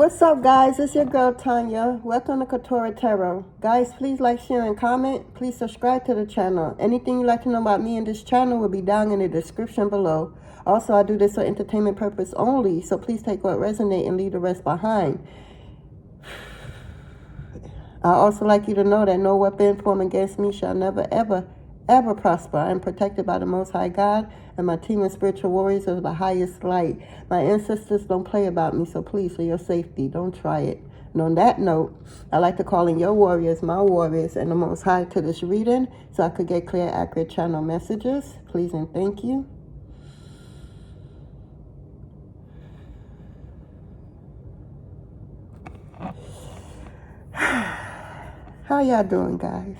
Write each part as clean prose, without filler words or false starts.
What's up, guys? It's your girl Tanya. Welcome to Quetrah Tarot. Guys, please like, share, and comment. Please subscribe to the channel. Anything you'd like to know about me and this channel will be down in the description below. Also, I do this for entertainment purpose only, so please take what resonates and leave the rest behind. I also like you to know that no weapon formed against me shall never, ever prosper. I am protected by the Most High God and my team of spiritual warriors of the highest light. My ancestors don't play about me, so please, for your safety, don't try it. And on that note, I like to call in your warriors, my warriors, and the Most High to this reading so I could get clear, accurate channel messages. Please and thank you. How y'all doing, guys?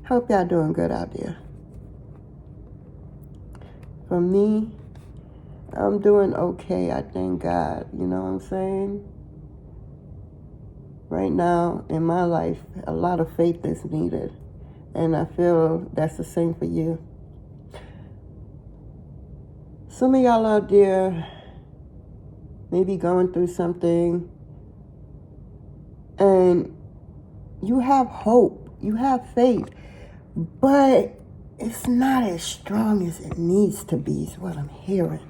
Hope y'all doing good out there. For me, I'm doing okay, I thank God. You know what I'm saying? Right now, in my life, a lot of faith is needed. And I feel that's the same for you. Some of y'all out there may be going through something, and you have hope, you have faith, but it's not as strong as it needs to be, is what I'm hearing.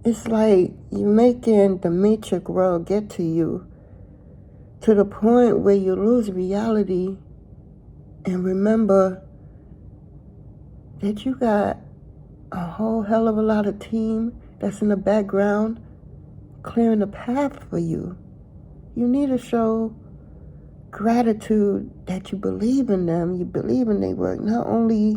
It's like you're making the matrix world get to you to the point where you lose reality and remember that you got a whole hell of a lot of team that's in the background clearing the path for you. You need to show gratitude that you believe in them, you believe in their work, not only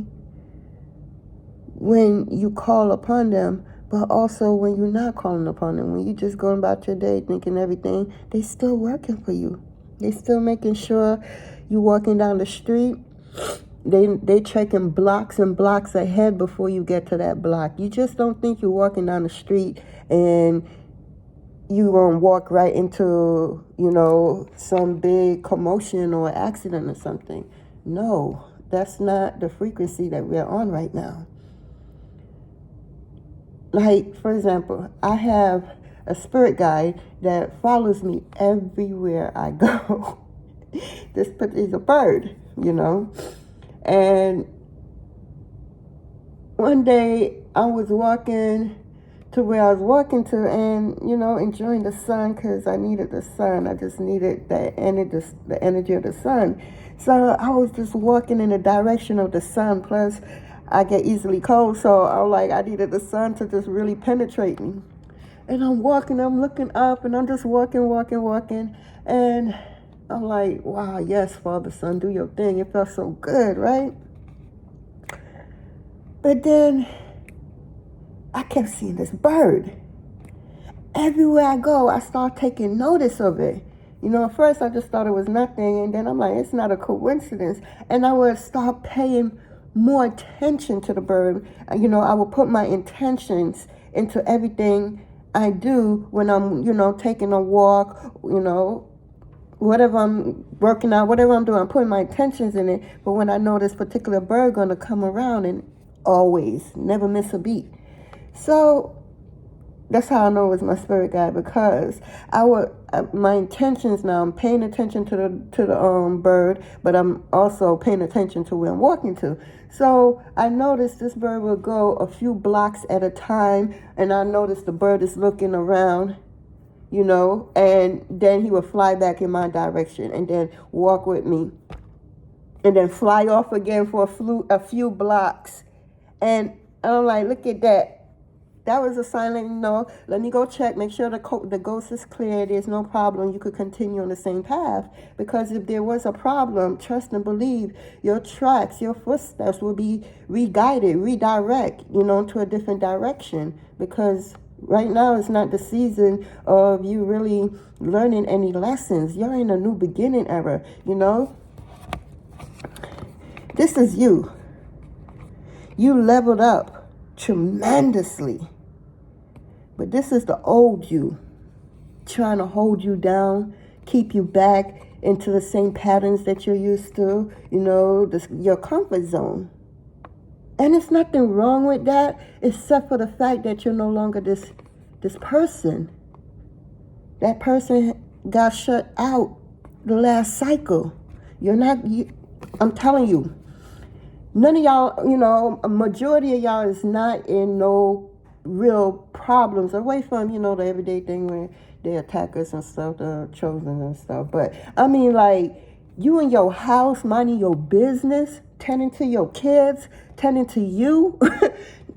when you call upon them, but also when you're not calling upon them, when you're just going about your day thinking everything, they still working for you. They still making sure you walking down the street, they checking blocks and blocks ahead before you get to that block. You just don't think you're walking down the street and you gonna walk right into, some big commotion or accident or something. No, that's not the frequency that we're on right now. Like, for example, I have a spirit guide that follows me everywhere I go. This is a bird, And one day I was walking to where I was walking to and, enjoying the sun because I needed the sun. I just needed the energy of the sun. So I was just walking in the direction of the sun. Plus, I get easily cold, so I was like, I needed the sun to just really penetrate me. And I'm walking, I'm looking up, and I'm just walking. And I'm like, wow, yes, Father, Son, do your thing. It felt so good, right? But then I kept seeing this bird. Everywhere I go, I start taking notice of it. At first I just thought it was nothing, and then I'm like, it's not a coincidence. And I would start paying more attention to the bird. I would put my intentions into everything I do when I'm, taking a walk, whatever I'm working out, whatever I'm doing, I'm putting my intentions in it. But when I know this particular bird going to come around, and always, never miss a beat. So that's how I know it's my spirit guide, because my intentions now, I'm paying attention to the bird, but I'm also paying attention to where I'm walking to. So I noticed this bird will go a few blocks at a time, and I noticed the bird is looking around, and then he would fly back in my direction and then walk with me and then fly off again for a few blocks. And I'm like, look at that. That was a sign letting me know, let me go check, make sure the ghost is clear, there's no problem, you could continue on the same path. Because if there was a problem, trust and believe, your tracks, your footsteps will be redirect, to a different direction. Because right now is not the season of you really learning any lessons. You're in a new beginning era, This is you. You leveled up tremendously. But this is the old you, trying to hold you down, keep you back, into the same patterns that you're used to, you know, your comfort zone. And there's nothing wrong with that, except for the fact that you're no longer this person. That person got shut out the last cycle. I'm telling you, none of y'all, you know, a majority of y'all is not in no real problems, away from, you know, the everyday thing where they attack us and stuff, the chosen and stuff. But I mean, like, you in your house, minding your business, tending to your kids, tending to you.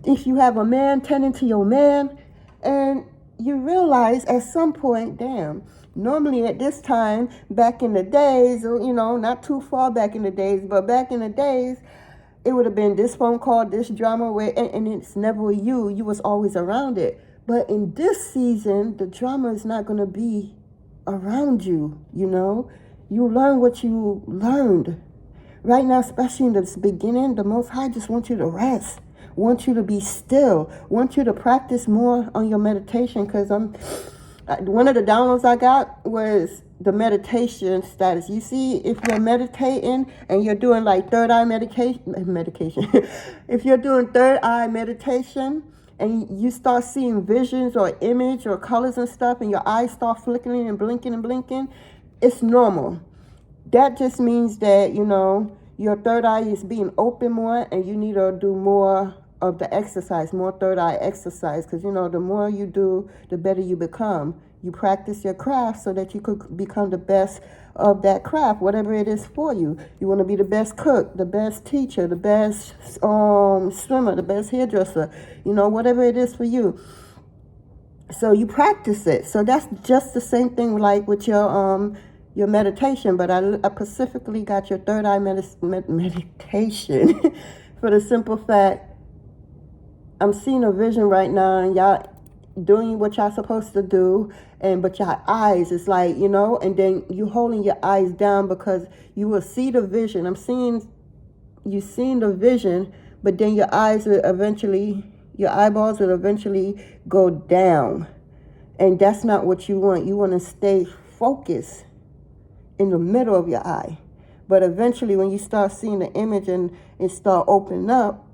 If you have a man, tending to your man. And you realize at some point, damn, normally at this time, back in the days, you know, not too far back in the days, but back in the days, it would have been this phone call, this drama, and it's never you. You was always around it. But in this season, the drama is not going to be around you, you know. You learn what you learned. Right now, especially in the beginning, the Most High just wants you to rest, want you to be still, want you to practice more on your meditation, because one of the downloads I got was the meditation status. You see, if you're meditating and you're doing like third eye medication, if you're doing third eye meditation and you start seeing visions or image or colors and stuff, and your eyes start flickering and blinking, it's normal. That just means that, you know, your third eye is being open more, and you need to do more of the exercise, more third eye exercise, because, you know, the more you do, the better you become. You practice your craft so that you could become the best of that craft, whatever it is for you. You want to be the best cook, the best teacher, the best swimmer, the best hairdresser, you know, whatever it is for you. So you practice it. So that's just the same thing like with your meditation, but I specifically got your third eye meditation for the simple fact I'm seeing a vision right now, and y'all doing what y'all supposed to do, but your eyes is like, you know, and then you holding your eyes down because you will see the vision. I'm seeing you seeing the vision, but then your eyeballs will eventually go down, and that's not what you want. You want to stay focused in the middle of your eye, but eventually when you start seeing the image and it start opening up,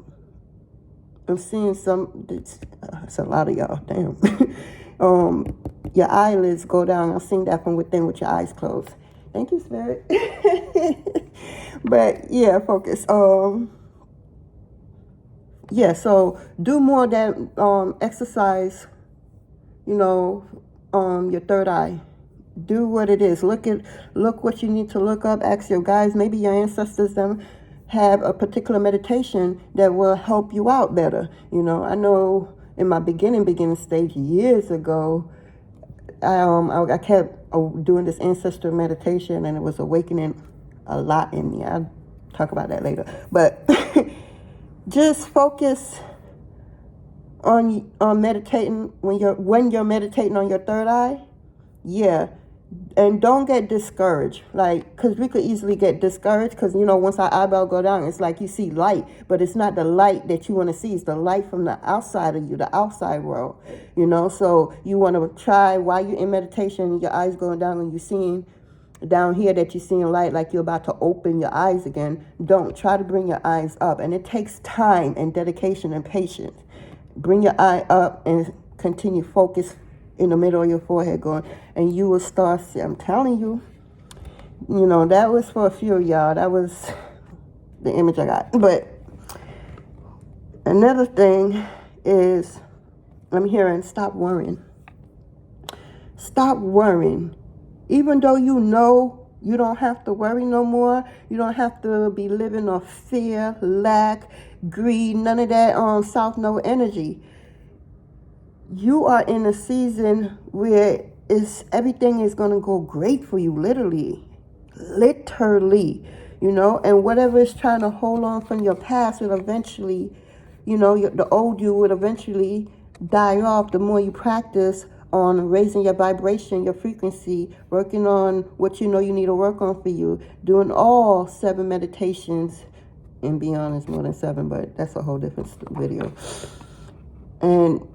I'm seeing it's a lot of y'all, damn. Your eyelids go down. I'm seeing that from within with your eyes closed. Thank you, Spirit. But yeah, focus. Yeah, so do more of that exercise, you know, your third eye. Do what it is. Look what you need to look up. Ask your guides, maybe your ancestors, them have a particular meditation that will help you out better. You know, I know in my beginning stage years ago, I kept doing this ancestor meditation, and it was awakening a lot in me. I'll talk about that later. But just focus on meditating when you're meditating on your third eye. Yeah. And don't get discouraged, like, because we could easily get discouraged, because, you know, once our eyeball go down, it's like you see light, but it's not the light that you want to see. It's the light from the outside of you, the outside world, you know. So you want to try, while you're in meditation, your eyes going down, and you're seeing down here that you're seeing light, like you're about to open your eyes again. Don't try to bring your eyes up, and it takes time and dedication and patience. Bring your eye up and continue focus in the middle of your forehead going, and you will start, I'm telling you, you know, that was for a few of y'all. That was the image I got. But another thing is, I'm hearing, stop worrying. Stop worrying. Even though you know you don't have to worry no more, you don't have to be living on fear, lack, greed, none of that South Node energy. You are in a season where everything is going to go great for you, literally, you know, and whatever is trying to hold on from your past will eventually, you know, the old you would eventually die off the more you practice on raising your vibration, your frequency, working on what you know you need to work on for you, doing all 7 meditations, and be honest, more than 7, but that's a whole different video. And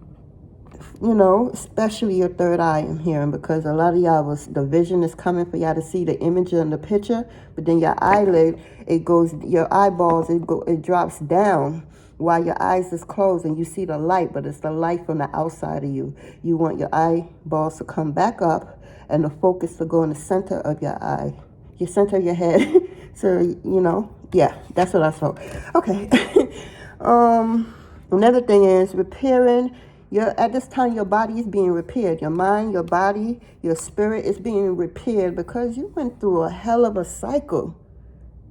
you know, especially your third eye, I'm hearing, because a lot of y'all the vision is coming for y'all to see the image in the picture, but then your eyelid, your eyeballs, it drops down while your eyes is closed and you see the light, but it's the light from the outside of you. You want your eyeballs to come back up and the focus to go in the center of your eye, your center of your head. So, you know, yeah, that's what I saw. Okay. Another thing is repairing. At this time, your body is being repaired. Your mind, your body, your spirit is being repaired because you went through a hell of a cycle.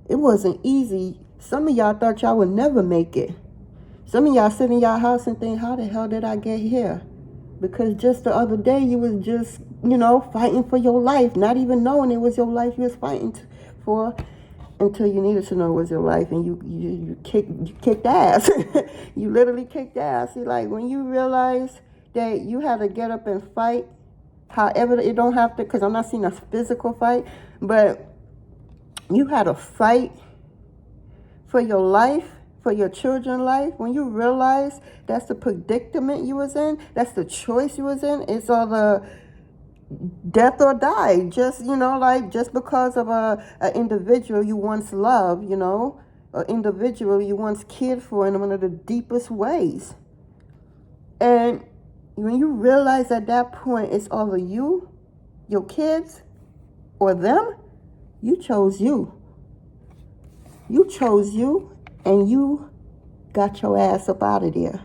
It wasn't easy. Some of y'all thought y'all would never make it. Some of y'all sit in y'all house and think, how the hell did I get here? Because just the other day, you was just, you know, fighting for your life, not even knowing it was your life you was fighting for until you needed to know it was your life, and you kicked ass. You literally kicked ass. See, like, when you realize that you had to get up and fight, however, it don't have to, because I'm not seeing a physical fight, but you had to fight for your life, for your children's life. When you realize that's the predicament you was in, that's the choice you was in, it's all the death or die, just, you know, like, just because of an individual you once loved, you know, an individual you once cared for in one of the deepest ways. And when you realize at that point it's all of you, your kids, or them, you chose you. You chose you, and you got your ass up out of there.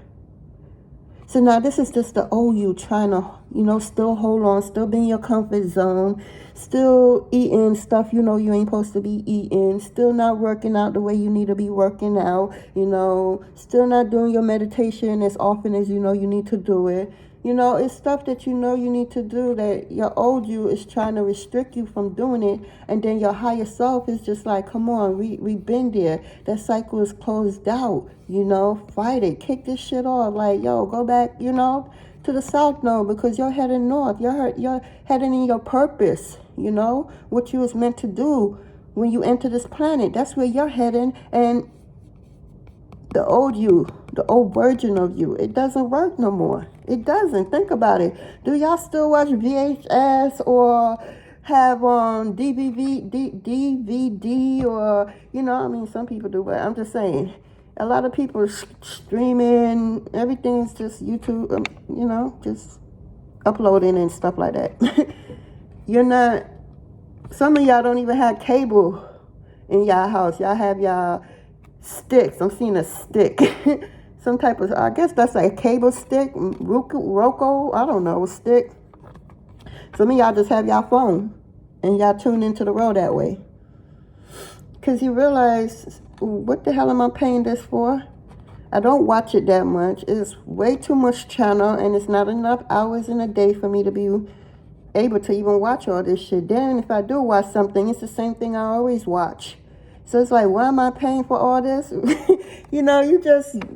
So now this is just the old you trying to, you know, still hold on, still be in your comfort zone, still eating stuff you know you ain't supposed to be eating, still not working out the way you need to be working out, you know, still not doing your meditation as often as you know you need to do it. You know, it's stuff that you know you need to do that your old you is trying to restrict you from doing it. And then your higher self is just like, come on, we've been there. That cycle is closed out, you know, fight it, kick this shit off. Like, yo, go back, you know, to the south node, because you're heading north. You're heading in your purpose, you know, what you was meant to do when you enter this planet. That's where you're heading. And the old you, the old version of you, it doesn't work no more. It doesn't. Think about it. Do y'all still watch VHS or have DVD, or, you know, I mean, some people do, but I'm just saying, a lot of people are streaming, everything's just YouTube, you know, just uploading and stuff like that. Some of y'all don't even have cable in y'all house. Y'all have y'all sticks. I'm seeing a stick. Some type of, I guess that's like a cable stick, Roku, I don't know, stick. Some of y'all just have y'all phone and y'all tune into the road that way. Because you realize, what the hell am I paying this for? I don't watch it that much. It's way too much channel, and it's not enough hours in a day for me to be able to even watch all this shit. Then if I do watch something, it's the same thing I always watch. So it's like, why am I paying for all this? You know,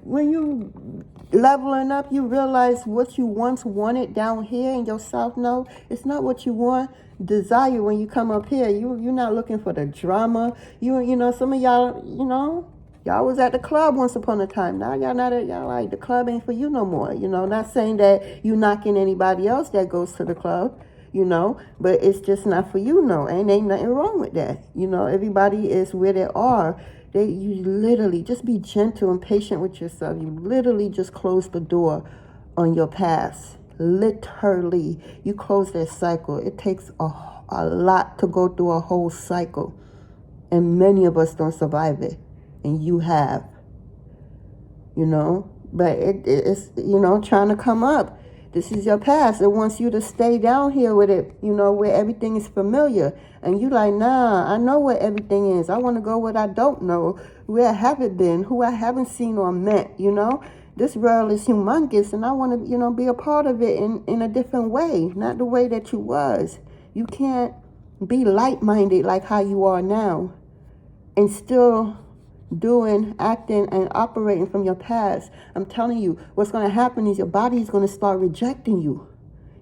when you leveling up, you realize what you once wanted down here in your south node, it's not what you desire when you come up here. You're not looking for the drama. You know, some of y'all, you know, y'all was at the club once upon a time. Now y'all not at, y'all like, the club ain't for you no more. You know, not saying that you knocking anybody else that goes to the club, you know, but it's just not for you, no. And ain't nothing wrong with that. You know, everybody is where they are. You literally just be gentle and patient with yourself. You literally just close the door on your past. Literally, you close that cycle. It takes a lot to go through a whole cycle, and many of us don't survive it, and you have, you know. But it's, you know, trying to come up. This is your past. It wants you to stay down here with it, you know, where everything is familiar. And you like, nah, I know where everything is. I want to go where I don't know, where I haven't been, who I haven't seen or met, you know. This world is humongous, and I want to, you know, be a part of it in a different way, not the way that you was. You can't be light-minded like how you are now and still acting, and operating from your past. I'm telling you, what's going to happen is your body is going to start rejecting you.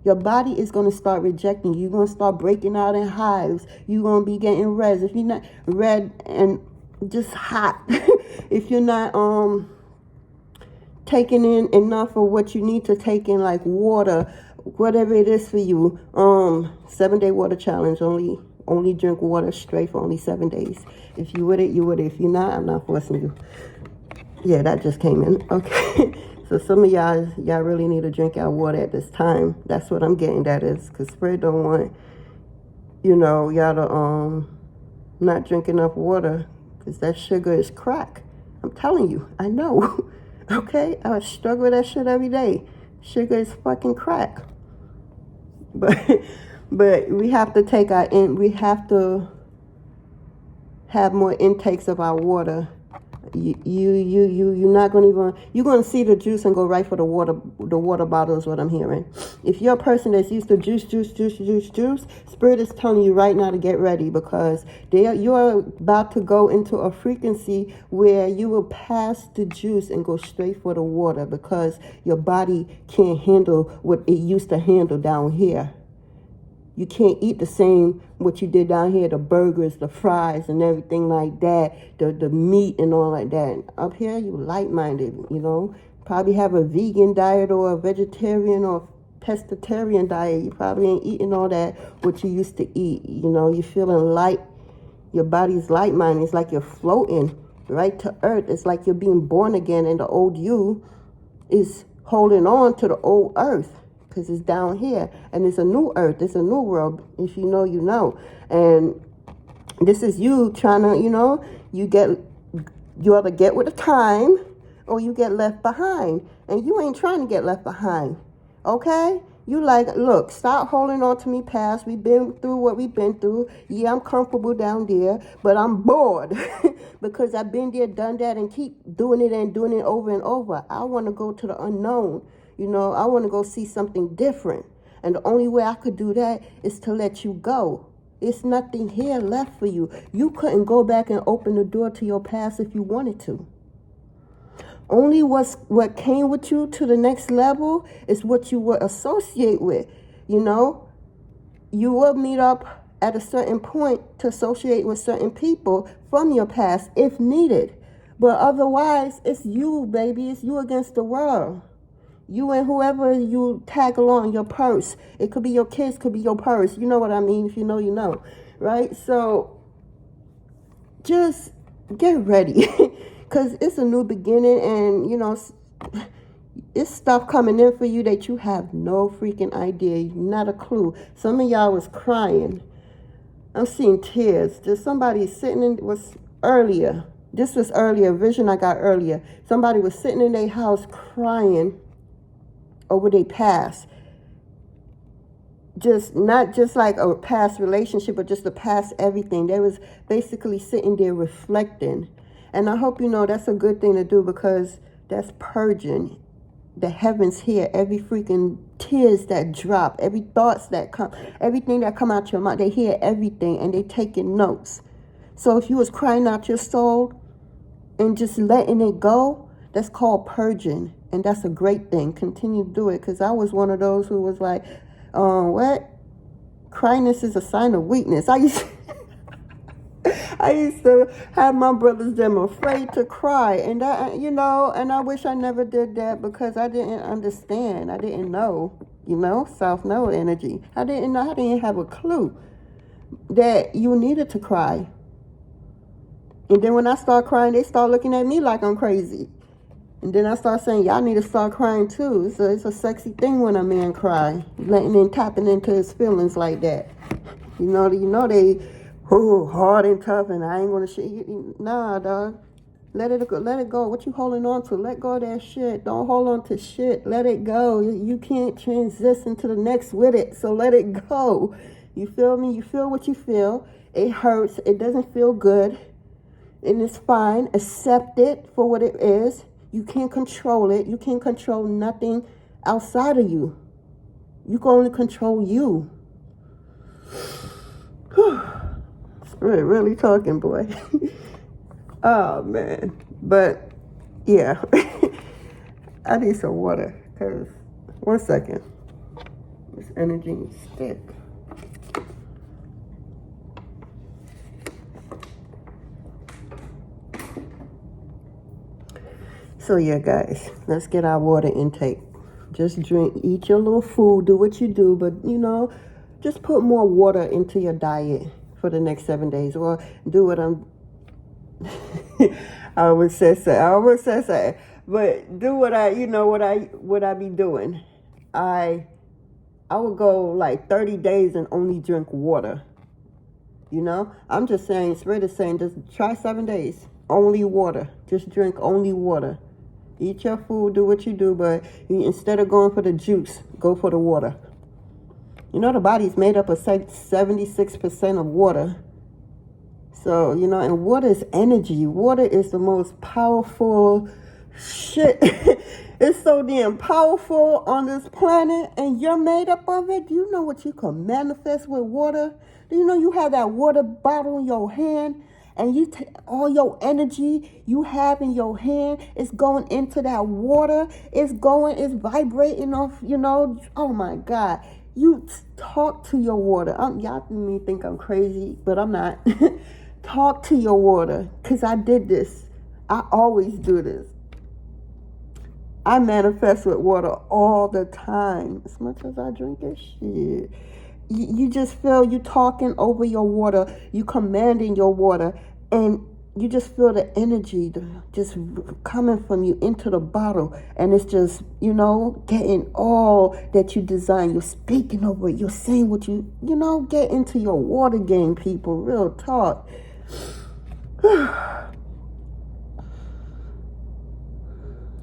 Your body is going to start rejecting you. You're going to start breaking out in hives. You're going to be getting red. If you're not red and just hot, if you're not taking in enough of what you need to take in, like water, whatever it is for you. 7-day water challenge. Only drink water straight for only 7 days. If you with it, you with it. If you're not, I'm not forcing you. Yeah, that just came in. Okay. So some of y'all really need to drink y'all water at this time. That's what I'm getting. That is, because Spirit don't want, y'all to not drink enough water, because that sugar is crack. I'm telling you, I know. Okay, I struggle with that shit every day. Sugar is fucking crack. But we have to take we have to have more intakes of our water. You're not gonna you're gonna see the juice and go right for the water bottle is what I'm hearing. If you're a person that's used to juice, Spirit is telling you right now to get ready, because you're about to go into a frequency where you will pass the juice and go straight for the water, because your body can't handle what it used to handle down here. You can't eat the same what you did down here, the burgers, the fries, and everything like that, the meat and all like that. Up here, you light-minded, Probably have a vegan diet or a vegetarian or pescatarian diet. You probably ain't eating all that what you used to eat. You're feeling light. Your body's light-minded. It's like you're floating right to earth. It's like you're being born again, and the old you is holding on to the old earth, because it's down here, and it's a new earth, it's a new world. If you know, you know. And this is you trying to, you either get with the time or you get left behind, and you ain't trying to get left behind. Okay? You like, look, stop holding on to me past. We've been through what we've been through. Yeah, I'm comfortable down there, but I'm bored because I've been there, done that, and keep doing it over and over. I want to go to the unknown. I want to go see something different. And the only way I could do that is to let you go. It's nothing here left for you. You couldn't go back and open the door to your past if you wanted to. Only what came with you to the next level is what you will associate with. You will meet up at a certain point to associate with certain people from your past if needed. But otherwise, it's you, baby. It's you against the world. You and whoever you tag along, your purse. It could be your kids, could be your purse. You know what I mean? If you know, you know. Right? So just get ready. Because it's a new beginning, and, it's stuff coming in for you that you have no freaking idea, not a clue. Some of y'all was crying. I'm seeing tears. There's somebody sitting this was earlier, vision I got earlier. Somebody was sitting in their house crying over their past. Not just like a past relationship, but just a past everything. They was basically sitting there reflecting. And I hope that's a good thing to do, because that's purging. The heavens hear every freaking tears that drop, every thoughts that come, everything that come out your mouth. They hear everything, and they taking notes. So if you was crying out your soul and just letting it go, that's called purging. And that's a great thing. Continue to do it, because I was one of those who was like, what? Cryness is a sign of weakness. I used to have my brothers, them afraid to cry. And that, and I wish I never did that, because I didn't understand. I didn't know, South Node energy. I didn't have a clue that you needed to cry. And then when I start crying, they start looking at me like I'm crazy. And then I start saying, y'all need to start crying too. So it's a sexy thing when a man cry, tapping into his feelings like that. They hard and tough, and I ain't gonna shit. Nah, dog. Let it go. What you holding on to? Let go of that shit. Don't hold on to shit. Let it go. You can't transition to the next with it, so let it go. You feel me? You feel what you feel. It hurts. It doesn't feel good. And it's fine. Accept it for what it is. You can't control it. You can't control nothing outside of you. You can only control you. Spirit really talking, boy. Oh, man. But, yeah. I need some water. Because, one second. This energy is thick. So yeah, guys, let's get our water intake. Just drink, eat your little food, do what you do, but just put more water into your diet for the next 7 days, or do what I'm. I always say, but do what I be doing. I would go like 30 days and only drink water. I'm just saying, Spirit is saying, just try 7 days, only water. Just drink only water. Eat your food, do what you do, but instead of going for the juice, go for the water. The body's made up of 76% of water. So, and water is energy. Water is the most powerful shit. It's so damn powerful on this planet, and you're made up of it. Do you know what you can manifest with water? Do you know you have that water bottle in your hand, and you all your energy you have in your hand is going into that water. It's vibrating off, oh my God. You talk to your water. Y'all may think I'm crazy, but I'm not. Talk to your water, because I did this. I always do this. I manifest with water all the time, as much as I drink it. Shit. You just feel you talking over your water, you commanding your water, and you just feel the energy just coming from you into the bottle, and it's just, getting all that you design. You're speaking over it. You're saying what get into your water game, people. Real talk.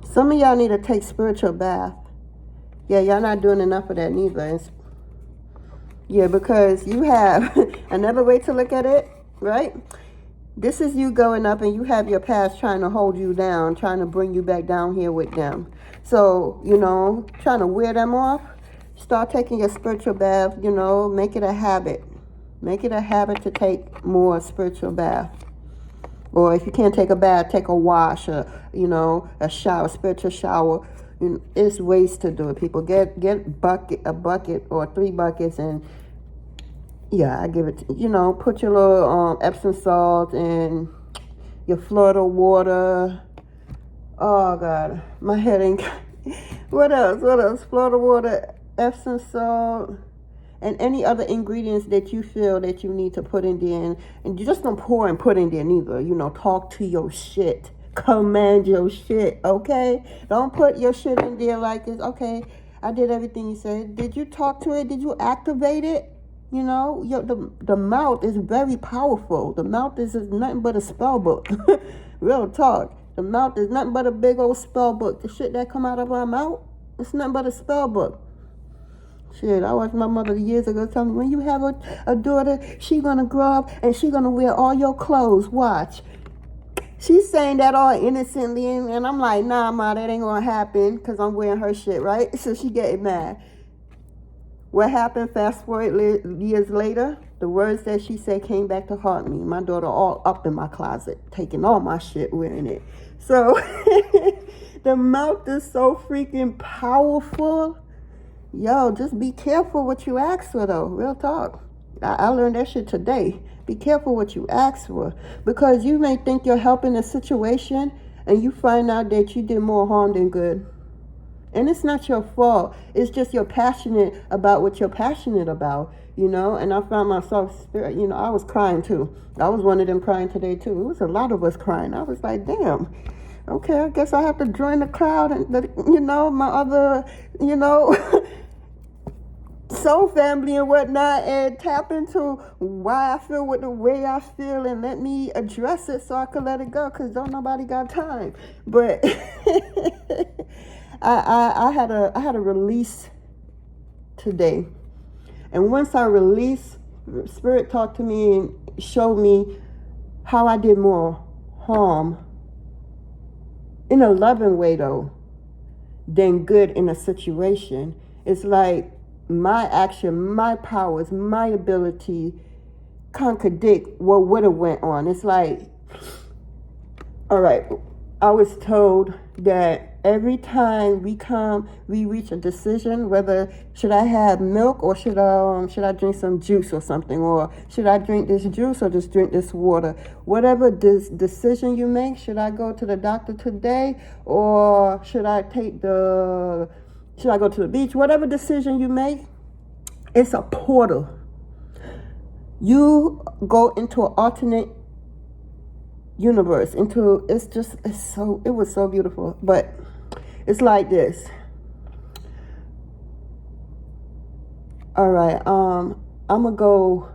Some of y'all need to take spiritual bath. Yeah, y'all not doing enough of that neither. Yeah, because you have another way to look at it, right? This is you going up, and you have your past trying to hold you down, trying to bring you back down here with them. So, trying to wear them off. Start taking your spiritual bath, make it a habit. Make it a habit to take more spiritual bath. Or if you can't take a bath, take a wash, a shower, spiritual shower. It's ways to do it, people. Get a bucket or 3 buckets, and I give it to, put your little Epsom salt and your Florida water. Oh God, my head ain't. What else? Florida water, Epsom salt, and any other ingredients that you feel that you need to put in there. And you just don't pour and put in there neither. Talk to your shit. Command your shit, okay? Don't put your shit in there like it's, okay, I did everything you said. Did you talk to it? Did you activate it? The mouth is very powerful. The mouth is nothing but a spell book. Real talk. The mouth is nothing but a big old spell book. The shit that come out of our mouth, it's nothing but a spell book. Shit, I watched my mother years ago tell me, when you have a daughter, she gonna grow up and she gonna wear all your clothes. Watch. She's saying that all innocently, and I'm like, nah, ma, that ain't gonna happen, because I'm wearing her shit, right? So she getting mad. What happened? Fast forward years later, the words that she said came back to haunt me. My daughter all up in my closet, taking all my shit, wearing it. So the mouth is so freaking powerful. Yo, just be careful what you ask for, though. Real talk. I learned that shit today. Be careful what you ask for, because you may think you're helping a situation, and you find out that you did more harm than good. And it's not your fault. It's just you're passionate about what you're passionate about, And I found myself, I was crying too. I was one of them crying today too. It was a lot of us crying. I was like, damn. Okay, I guess I have to join the crowd and, my other, soul family and whatnot, and tap into why I feel with the way I feel, and let me address it so I can let it go, because don't nobody got time. But I had a release today, and once I released, Spirit talked to me and showed me how I did more harm in a loving way though than good in a situation. It's like my action, my powers, my ability contradict what would have went on. It's like, all right, I was told that every time we reach a decision, whether should I have milk or should I drink some juice or something, or should I drink this juice or just drink this water? Whatever this decision you make, should I go to the doctor today or should I go to the beach? Whatever decision you make, it's a portal. You go into an alternate universe, it was so beautiful. But it's like this. All right, I'm gonna go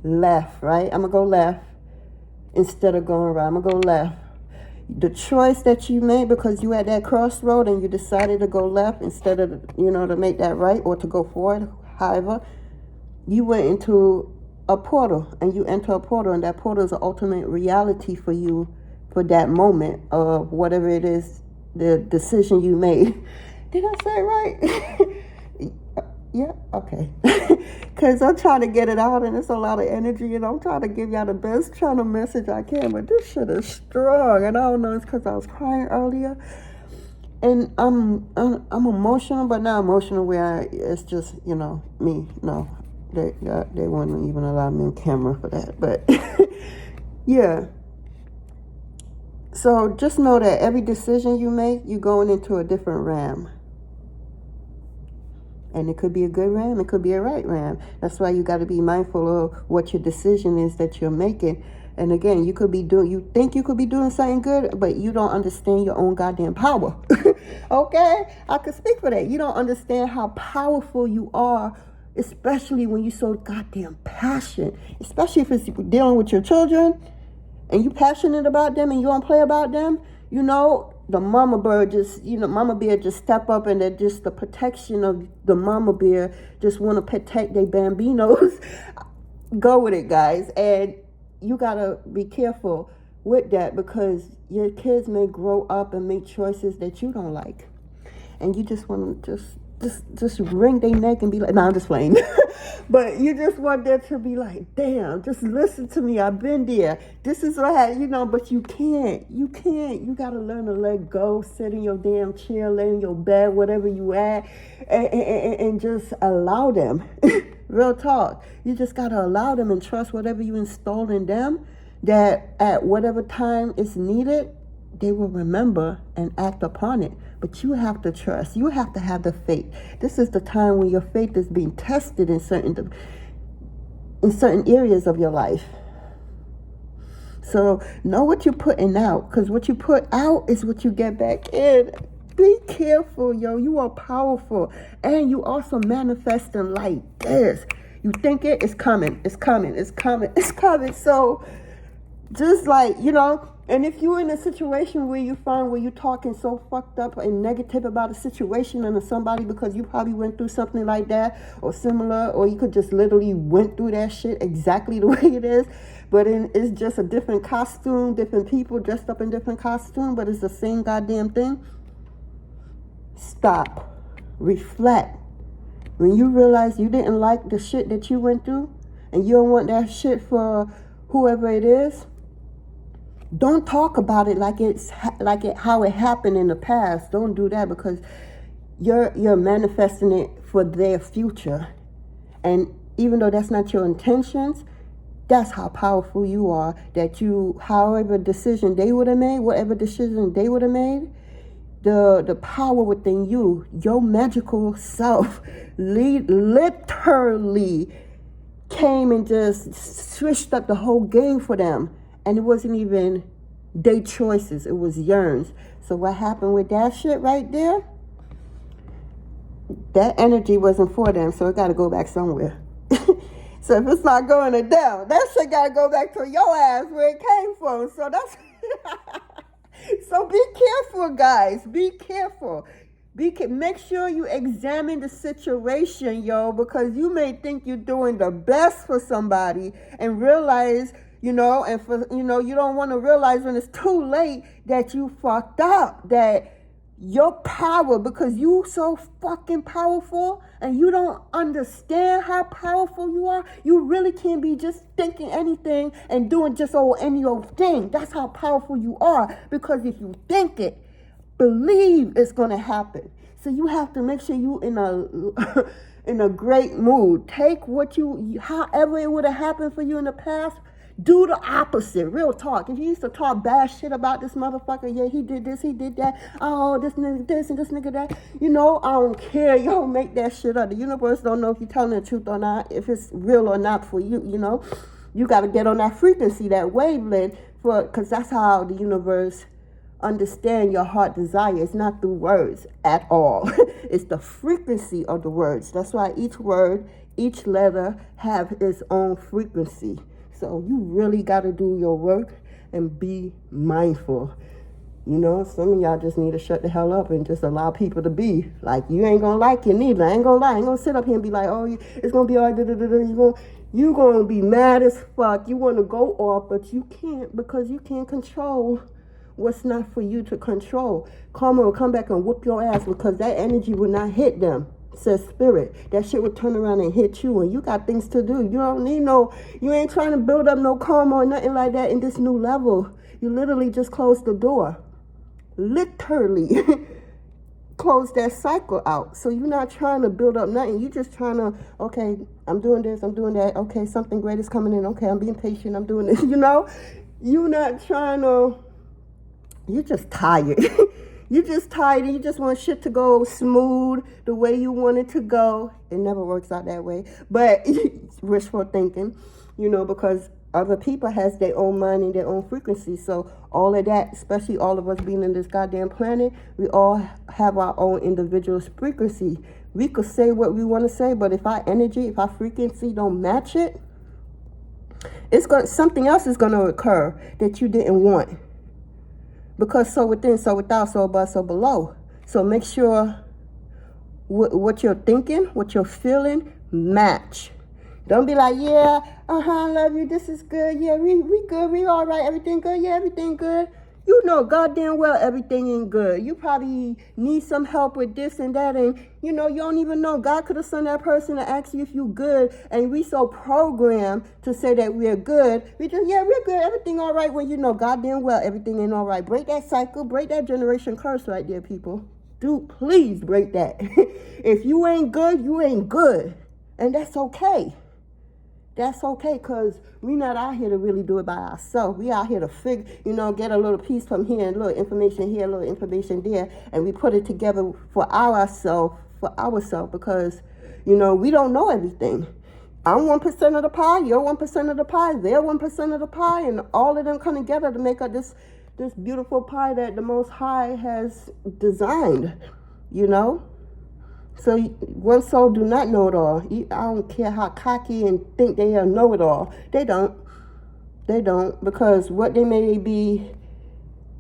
left, right? I'm gonna go left instead of going right. I'm gonna go left. The choice that you made, because you at that crossroad and you decided to go left instead of, to make that right or to go forward, however, you went into a portal, and you enter a portal, and that portal is the ultimate reality for you for that moment of whatever it is, the decision you made. Did I say it right? Yeah, okay. Because I'm trying to get it out, and it's a lot of energy, and I'm trying to give y'all the best trying to message I can, but this shit is strong, and I don't know, it's because I was crying earlier, and I'm emotional, but not emotional where it's just, me, no. They wouldn't even allow me on camera for that. But yeah. So just know that every decision you make, you're going into a different realm. And it could be a good realm, it could be a right realm. That's why you got to be mindful of what your decision is that you're making. And again, you think you could be doing something good, but you don't understand your own goddamn power. Okay? I could speak for that. You don't understand how powerful you are, especially when you're so goddamn passionate, especially if it's dealing with your children and you're passionate about them and you don't play about them. The mama bird mama bear just step up, and that just the protection of the mama bear just want to protect their bambinos. Go with it, guys. And you got to be careful with that, because your kids may grow up and make choices that you don't like. And you just want to just wring their neck and be like, I'm just playing. But you just want them to be like, damn, just listen to me. I've been there. This is what I had, but you can't. You got to learn to let go, sit in your damn chair, lay in your bed, whatever you at, and just allow them. Real talk. You just got to allow them and trust whatever you install in them, that at whatever time it's needed, they will remember and act upon it. But you have to trust. You have to have the faith. This is the time when your faith is being tested in certain areas of your life. So know what you're putting out, because what you put out is what you get back in. Be careful, yo. You are powerful. And you also manifesting like this. You think it's coming. It's coming. It's coming. It's coming. So just like, and if you're in a situation where you're talking so fucked up and negative about a situation and somebody because you probably went through something like that or similar, or you could just literally went through that shit exactly the way it is, but it's just a different costume, different people dressed up in different costume, but it's the same goddamn thing. Stop. Reflect. When you realize you didn't like the shit that you went through and you don't want that shit for whoever it is, don't talk about it how it happened in the past. Don't do that, because you're manifesting it for their future. And even though that's not your intentions, that's how powerful you are. That however decision they would have made, whatever decision they would have made, the power within you, your magical self, literally came and just switched up the whole game for them. And it wasn't even their choices, it was yours. So what happened with that shit right there? That energy wasn't for them, so it got to go back somewhere. So if it's not going to them, that shit got to go back to your ass where it came from. So that's... So be careful, guys. Be careful. Make sure you examine the situation, yo, because you may think you're doing the best for somebody and realize, you don't want to realize when it's too late that you fucked up, that your power, because you so fucking powerful and you don't understand how powerful you are, you really can't be just thinking anything and doing just any old thing. That's how powerful you are, because if you think it, believe it's going to happen. So you have to make sure you in a in a great mood. Take what however it would have happened for you in the past, do the opposite. Real talk. If you used to talk bad shit about this motherfucker, yeah, he did this, he did that. Oh, this nigga this and this nigga that. You know, I don't care. You don't make that shit up. The universe don't know if you're telling the truth or not, if it's real or not for you, you know. You got to get on that frequency, that wavelength, because that's how the universe understand your heart desire. It's not through words at all. It's the frequency of the words. That's why each word, each letter have its own frequency. So you really got to do your work and be mindful. You know, some of y'all just need to shut the hell up and just allow people to be. Like, you ain't going to like it neither. I ain't going to lie. I ain't going to sit up here and be like, oh, it's going to be all right. You're going to be mad as fuck. You want to go off, but you can't, because you can't control what's not for you to control. Karma will come back and whoop your ass, because that energy will not hit them, says spirit. That shit will turn around and hit you, and you got things to do. You don't need you ain't trying to build up no karma or nothing like that in this new level. You literally just closed the door. Literally close that cycle out. So you're not trying to build up nothing. You're just trying to, okay, I'm doing this, I'm doing that. Okay, something great is coming in. Okay, I'm being patient, I'm doing this. You know, you're not trying to, you're just tired. You're just tired and you just want shit to go smooth the way you want it to go. It never works out that way. But it's wishful thinking, you know, because other people has their own mind and their own frequency. So all of that, especially all of us being in this goddamn planet, we all have our own individual frequency. We could say what we want to say, but if our energy, if our frequency don't match it, something else is going to occur that you didn't want. Because so within, so without, so above, so below. So make sure what you're thinking, what you're feeling, match. Don't be like, yeah, I love you, this is good, yeah, we good, we all right, everything good, yeah, everything good. You know goddamn well everything ain't good. You probably need some help with this and that, and you know, you don't even know. God could have sent that person to ask you if you good, and we so programmed to say that we're good. We just, yeah, we're good, everything all right, when you know goddamn well everything ain't all right. Break that cycle, break that generation curse right there, people. Please break that. If you ain't good, you ain't good. And that's okay. That's okay, because we're not out here to really do it by ourselves. We out here to get a little piece from here, and a little information here, a little information there, and we put it together for ourselves, because, you know, we don't know everything. I'm 1% of the pie, you're 1% of the pie, they're 1% of the pie, and all of them come together to make up this beautiful pie that the Most High has designed, you know? So one soul do not know it all. I don't care how cocky and think they know it all. They don't. They don't, because what they may be,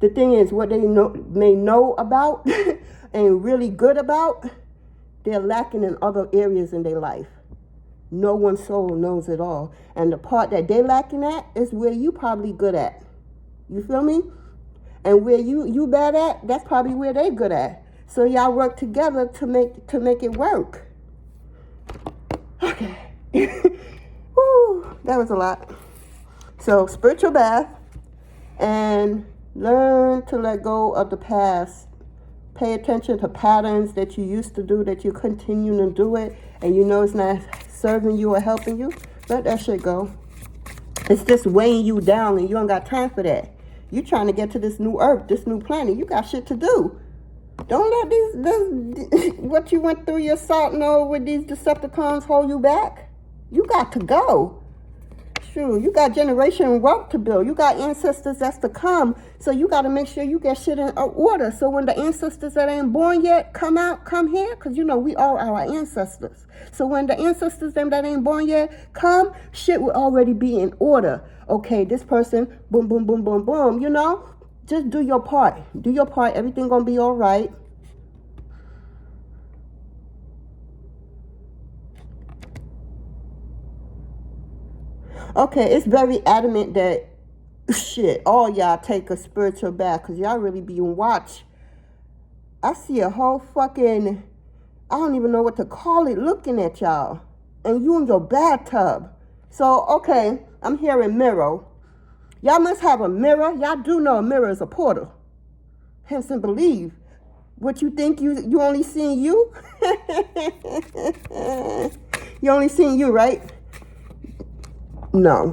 the thing is, what they may know about and really good about, they're lacking in other areas in their life. No one soul knows it all. And the part that they're lacking at is where you probably good at. You feel me? And where you bad at, that's probably where they good at. So y'all work together to make it work. Okay. Woo, that was a lot. So spiritual bath and learn to let go of the past. Pay attention to patterns that you used to do, that you continue to do it, and you know it's not serving you or helping you. Let that shit go. It's just weighing you down, and you don't got time for that. You trying to get to this new earth, this new planet. You got shit to do. Don't let these what you went through your salt with these Decepticons hold you back. You got to go. Sure, you got generation wealth to build. You got ancestors that's to come. So you got to make sure you get shit in order. So when the ancestors that ain't born yet come here, because you know we are our ancestors. So when the ancestors them that ain't born yet come, shit will already be in order. Okay, this person, boom, boom, boom, boom, boom, you know? Just do your part. Do your part. Everything gonna be all right. Okay, it's very adamant that shit, all y'all take a spiritual bath, because y'all really be in watch. I see a whole fucking, I don't even know what to call it, looking at y'all. And you in your bathtub. So, okay, I'm hearing mirror. Y'all must have a mirror. Y'all do know a mirror is a portal. Hence and believe. What you think you only seeing you? You only seeing you, right? No.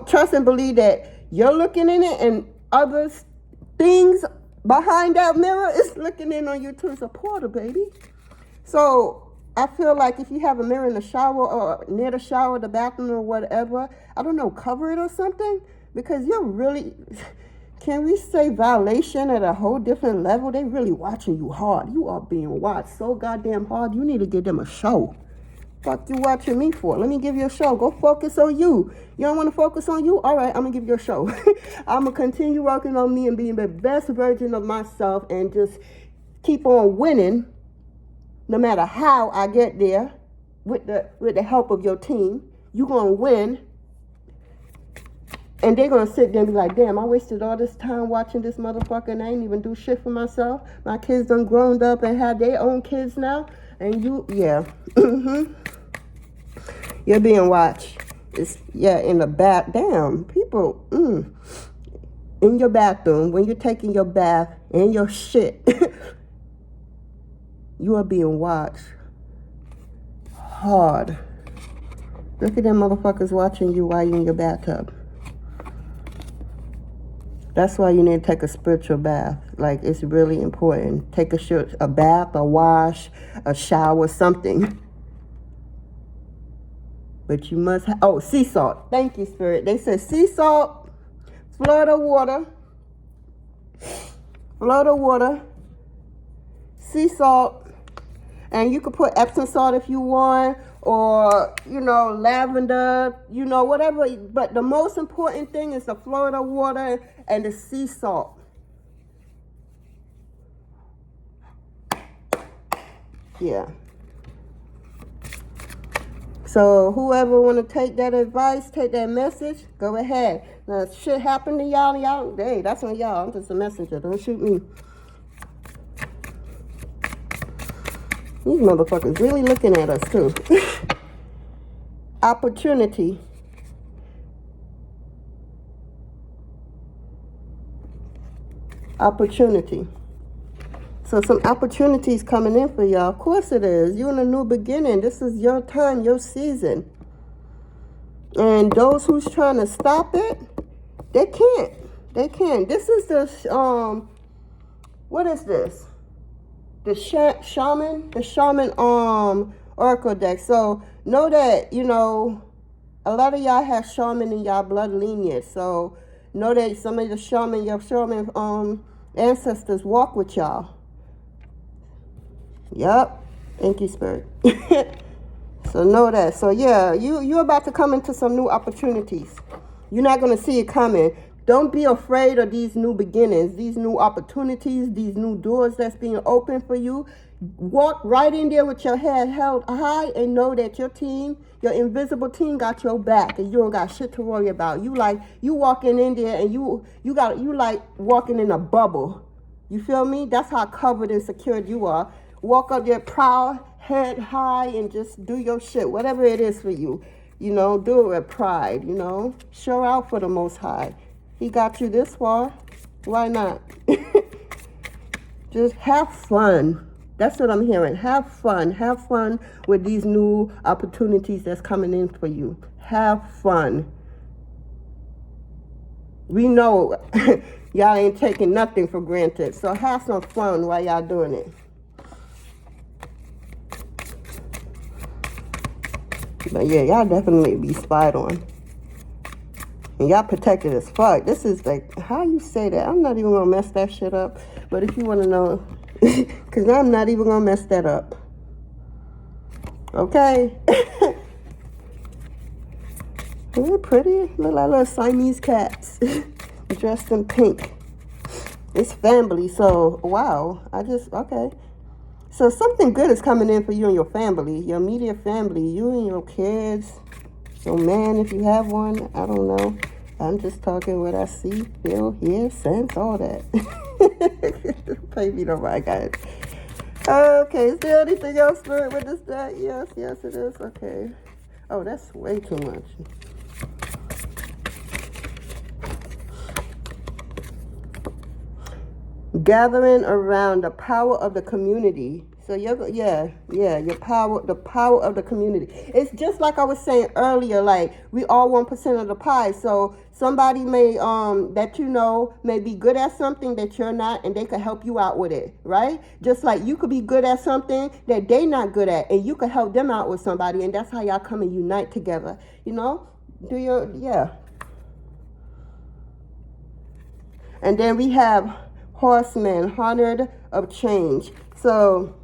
Trust and believe that you're looking in it and other things behind that mirror is looking in on you too. It's a portal, baby. So I feel like if you have a mirror in the shower or near the shower, the bathroom or whatever, I don't know, cover it or something, because you're really, can we say violation at a whole different level? They really watching you hard. You are being watched so goddamn hard. You need to give them a show. Fuck you watching me for? Let me give you a show. Go focus on you. You don't want to focus on you? All right, I'm going to give you a show. I'm going to continue working on me and being the best version of myself and just keep on winning no matter how I get there with the help of your team. You're going to win. And they're going to sit there and be like, damn, I wasted all this time watching this motherfucker and I ain't even do shit for myself. My kids done grown up and have their own kids now. And you, yeah. You're being watched. In the bath. Damn, people, in your bathroom, when you're taking your bath and your shit, you are being watched hard. Look at them motherfuckers watching you while you're in your bathtub. That's why you need to take a spiritual bath. Like, it's really important. Take a bath, a wash, a shower, something. But you must have, sea salt. Thank you, Spirit. They said sea salt, Florida water, sea salt, and you could put Epsom salt if you want, or, lavender, whatever. But the most important thing is the Florida water and the sea salt. Yeah. So whoever want to take that advice, take that message, go ahead. Now, if shit happened to y'all, hey, that's on y'all. I'm just a messenger. Don't shoot me. These motherfuckers really looking at us, too. Opportunity. So some opportunities coming in for y'all. Of course it is. You're in a new beginning. This is your time, your season. And those who's trying to stop it, they can't. This is the, what is this? The shaman oracle deck. So know that, a lot of y'all have shaman in y'all blood lineage. So know that some of your shaman ancestors walk with y'all. Yep. Thank you, Spirit. So know that. So yeah, you're about to come into some new opportunities. You're not going to see it coming. Don't be afraid of these new beginnings, these new opportunities, these new doors that's being opened for you. Walk right in there with your head held high and know that your team, your invisible team, got your back and you don't got shit to worry about. You walking in there and you like walking in a bubble. You feel me? That's how covered and secured you are. Walk up there proud, head high, and just do your shit, whatever it is for you. Do it with pride, Show out for the Most High. He got you this far. Why not? Just have fun. That's what I'm hearing. Have fun. Have fun with these new opportunities that's coming in for you. Have fun. We know y'all ain't taking nothing for granted. So have some fun while y'all doing it. But yeah, y'all definitely be spied on. And y'all protected as fuck. This is like, how you say that? I'm not even going to mess that shit up. But if you want to know, because I'm not even going to mess that up. Okay? Isn't it pretty? Look like little Siamese cats dressed in pink. It's family, so wow. Okay. So something good is coming in for you and your family, your immediate family, you and your kids, your man if you have one. I don't know. I'm just talking what I see, feel, hear, sense, all that. Play me the right, guys. Okay, is there anything else, Spirit, with this deck? Yes, it is. Okay. Oh, that's way too much. gathering around the power of the community. So your power, the power of the community. It's just like I was saying earlier, like we all 1% of the pie. So somebody may that you know may be good at something that you're not, and they could help you out with it, right? Just like you could be good at something that they not good at, and you could help them out with somebody, and that's how y'all come and unite together. You know, And then we have Horseman, 100 of change. So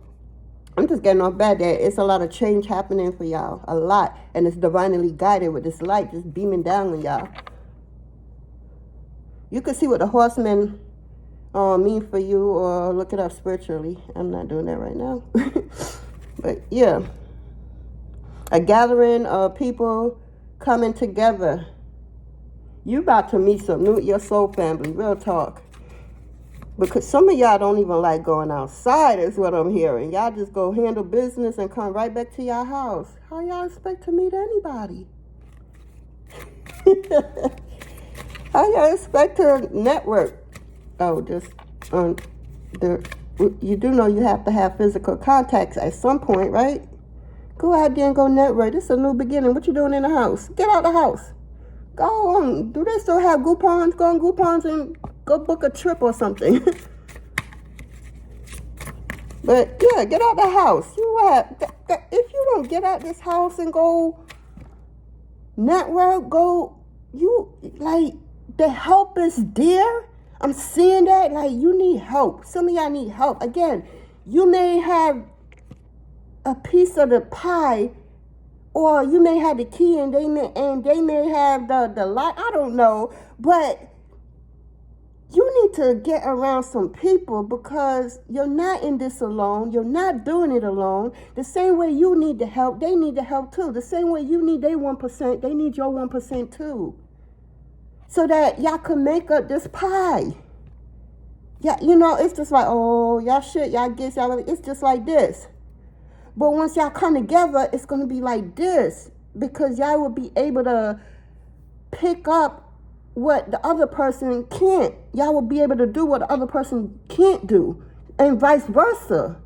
I'm just getting off bad that it's a lot of change happening for y'all. A lot. And it's divinely guided with this light just beaming down on y'all. You can see what the Horseman mean for you, or look it up spiritually. I'm not doing that right now. But yeah. A gathering of people coming together. You about to meet your soul family, real talk. Because some of y'all don't even like going outside, is what I'm hearing. Y'all just go handle business and come right back to your house. How y'all expect to meet anybody? How y'all expect to network? Oh, just you do know you have to have physical contacts at some point, right? Go out there and go network. This is a new beginning. What you doing in the house? Get out the house. Go on. Do they still have Groupons? Go on Groupons and go book a trip or something. But yeah, get out the house. If you don't get out this house and go network, the help is there. I'm seeing that, you need help. Some of y'all need help. Again, you may have a piece of the pie, or you may have the key and they may have the lock. I don't know. But you need to get around some people, because you're not in this alone. You're not doing it alone. The same way you need the help, they need the help too. The same way you need their 1%, they need your 1% too. So that y'all can make up this pie. Yeah, it's just like, oh, y'all shit, y'all get, it's just like this. But once y'all come together, it's going to be like this, because y'all will be able to pick up what the other person can't. Y'all will be able to do what the other person can't do, and vice versa.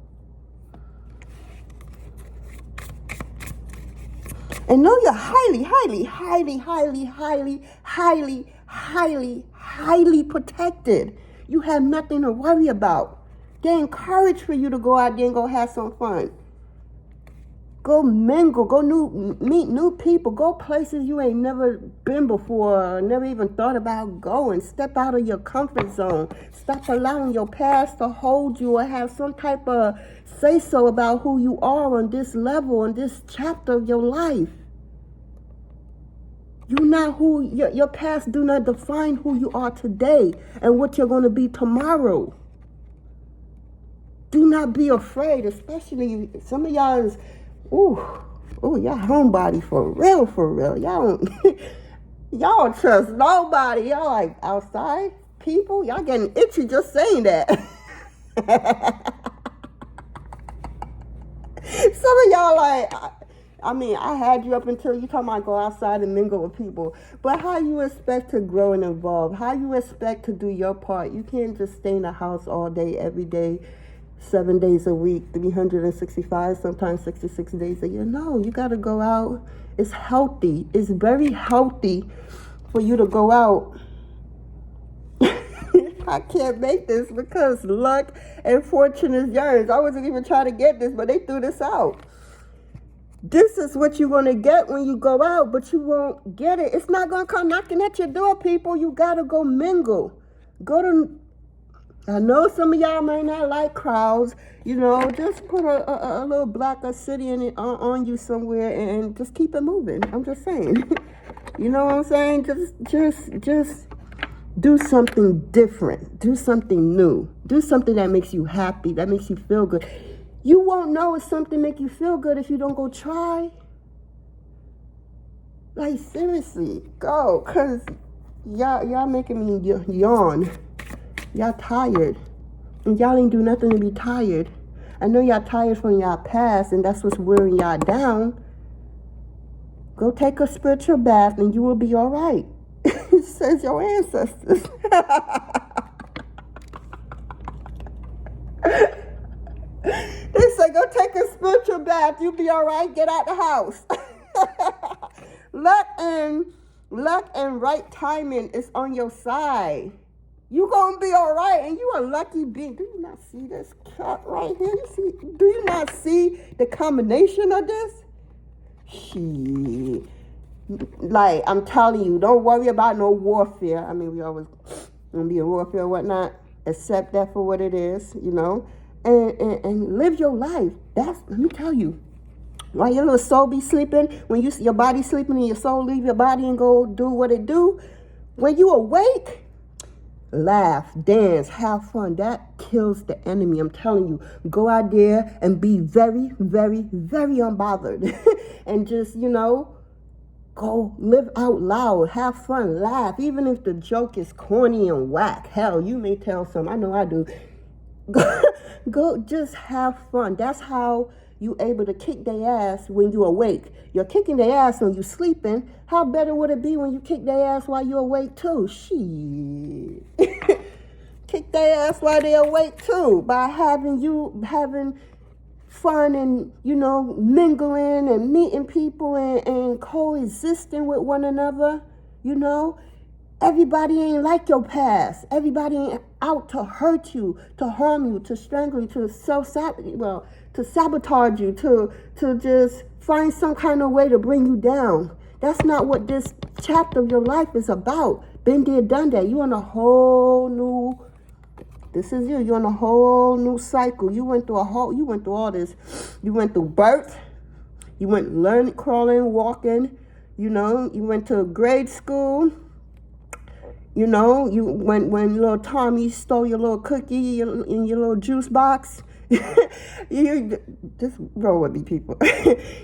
And know you're highly, highly, highly, highly, highly, highly, highly, highly protected. You have nothing to worry about. They encourage for you to go out there and go have some fun. Go mingle, meet new people, go places you ain't never been before, never even thought about going. Step out of your comfort zone. Stop allowing your past to hold you or have some type of say-so about who you are on this level, on this chapter of your life. You're not who, your past do not define who you are today and what you're going to be tomorrow. Do not be afraid, especially some of y'all is, y'all homebody for real. Y'all don't trust nobody. Y'all like outside people. Y'all getting itchy just saying that. Some of y'all like, I had you up until you talking about go outside and mingle with people. But how you expect to grow and evolve? How you expect to do your part? You can't just stay in the house all day, every day, 7 days a week, 365, sometimes 66 days a year. No, you got to go out. It's healthy. It's very healthy for you to go out. I can't make this because luck and fortune is yours. I wasn't even trying to get this, but they threw this out. This is what you're going to get when you go out, but you won't get it. It's not going to come knocking at your door, people. You got to go mingle. I know some of y'all may not like crowds. Just put a little black obsidian on you somewhere and just keep it moving. I'm just saying. You know what I'm saying? Just do something different. Do something new. Do something that makes you happy, that makes you feel good. You won't know if something make you feel good if you don't go try. Like, seriously, go. Because y'all making me yawn. Y'all tired. And y'all ain't do nothing to be tired. I know y'all tired from y'all past, and that's what's wearing y'all down. Go take a spiritual bath, and you will be all right. Says your ancestors. spiritual bath. You be all right. Get out the house. Luck and right timing is on your side. You gonna be all right, and you a lucky being. Do you not see this cat right here? Do you not see the combination of this? Shit. Like, I'm telling you, don't worry about no warfare. I mean, we always gonna be in warfare and whatnot. Accept that for what it is, you know, and live your life. Let me tell you, while your little soul be sleeping, when your body sleeping and your soul leave your body and go do what it do, when you awake, laugh, dance, have fun. That kills the enemy. I'm telling you, go out there and be very, very, very unbothered, and just, you know, go live out loud, have fun, laugh, even if the joke is corny and whack. Hell, you may tell some. I know I do. Go, just have fun. That's how you able to kick their ass when you awake. You're kicking their ass when you sleeping. How better would it be when you kick their ass while you're awake too? Shit. Kick their ass while they're awake too, by having fun and, you know, mingling and meeting people and coexisting with one another. You know, everybody ain't like your past. Everybody ain't out to hurt you, to harm you, to strangle you, to sabotage you, to just find some kind of way to bring you down. That's not what this chapter of your life is about. Been there, done that. You on a whole new. This is you. You're on a whole new cycle. You went through all this. You went through birth. You went learning, crawling, walking. You know, you went to grade school. You know, when little Tommy stole your little cookie in your little juice box. You just roll with me, people.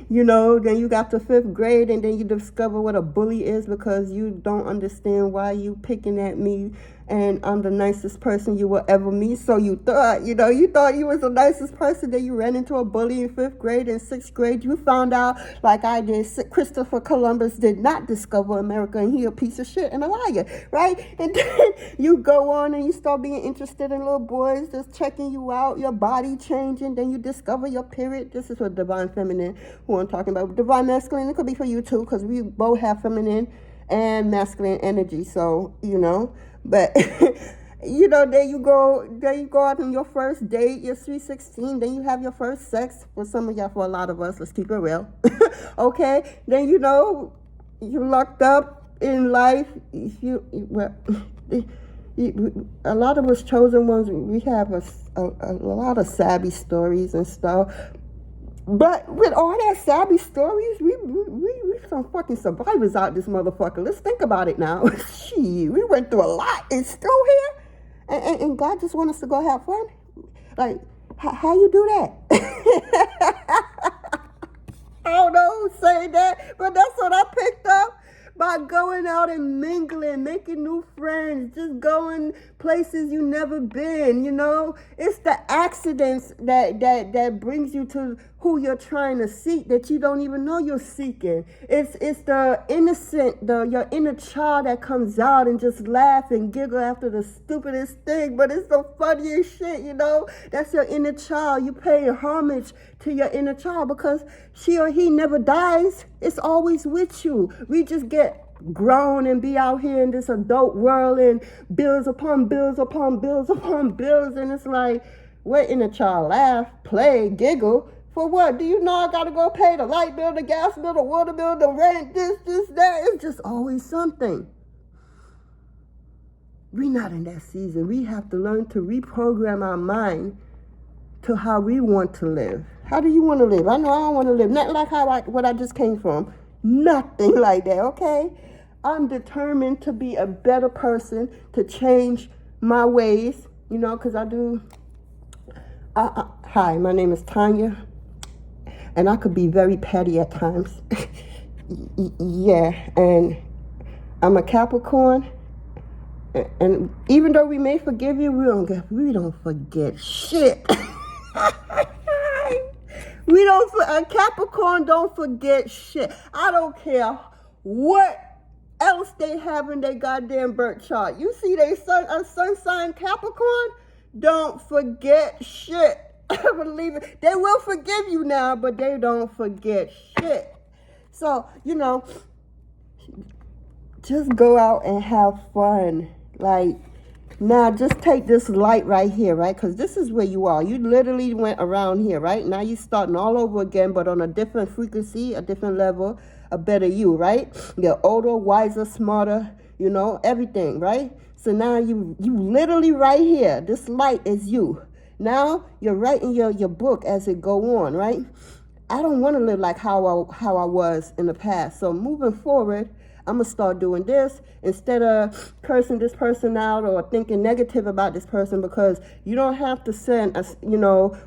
You know, then you got to 5th grade, and then you discover what a bully is because you don't understand why you picking at me, and I'm the nicest person you will ever meet. So you thought you was the nicest person. Then you ran into a bully in 5th grade. In 6th grade, you found out, like I did, Christopher Columbus did not discover America, and he a piece of shit and a liar, right? And then you go on and you start being interested in little boys just checking you out, your body changing. Then you discover your period. This is what divine feminine, who I'm talking about. Divine masculine, it could be for you too, because we both have feminine and masculine energy. So, you know, but you know, there you go out on your first date, you're 316, then you have your first sex. For some of y'all, for a lot of us, let's keep it real. Okay, then you know, you locked up in life. A lot of us chosen ones, we have a lot of savvy stories and stuff. But with all that savvy stories, we some fucking survivors out this motherfucker. Let's think about it now. Shit, we went through a lot and still here. And God just wants us to go have fun. Like, how you do that? I don't know who's saying that, but that's what I picked up. By going out and mingling, making new friends, just going places you never been, you know. It's the accidents that brings you to who you're trying to seek that you don't even know you're seeking. It's the innocent, your inner child that comes out and just laugh and giggle after the stupidest thing, but it's the funniest shit, you know. That's your inner child. You pay homage to your inner child because she or he never dies. It's always with you. We just get grown and be out here in this adult world and bills upon bills upon bills upon bills, and it's like, what inner child? Laugh, play, giggle. For what? Do you know I gotta go pay the light bill, the gas bill, the water bill, the rent, this, that? It's just always something. We're not in that season. We have to learn to reprogram our mind to how we want to live. How do you want to live? I know I don't want to live. Not like what I just came from. Nothing like that, okay? I'm determined to be a better person, to change my ways, you know, because I do. Hi, my name is Tanya, and I could be very petty at times. Yeah, and I'm a Capricorn, and even though we may forgive you, we don't forget shit. A Capricorn don't forget shit. I don't care what else they have in their goddamn birth chart. You see a sun sign Capricorn, don't forget shit. I believe it. They will forgive you now, but they don't forget shit. So, just go out and have fun. Like, now just take this light right here, right? Because this is where you are. You literally went around here, right? Now you're starting all over again, but on a different frequency, a different level, a better you, right? You're older, wiser, smarter, everything, right? So now you literally right here. This light is you. Now you're writing your book as it go on, right? I don't want to live like how I was in the past. So moving forward, I'm going to start doing this instead of cursing this person out or thinking negative about this person, because you don't have to send,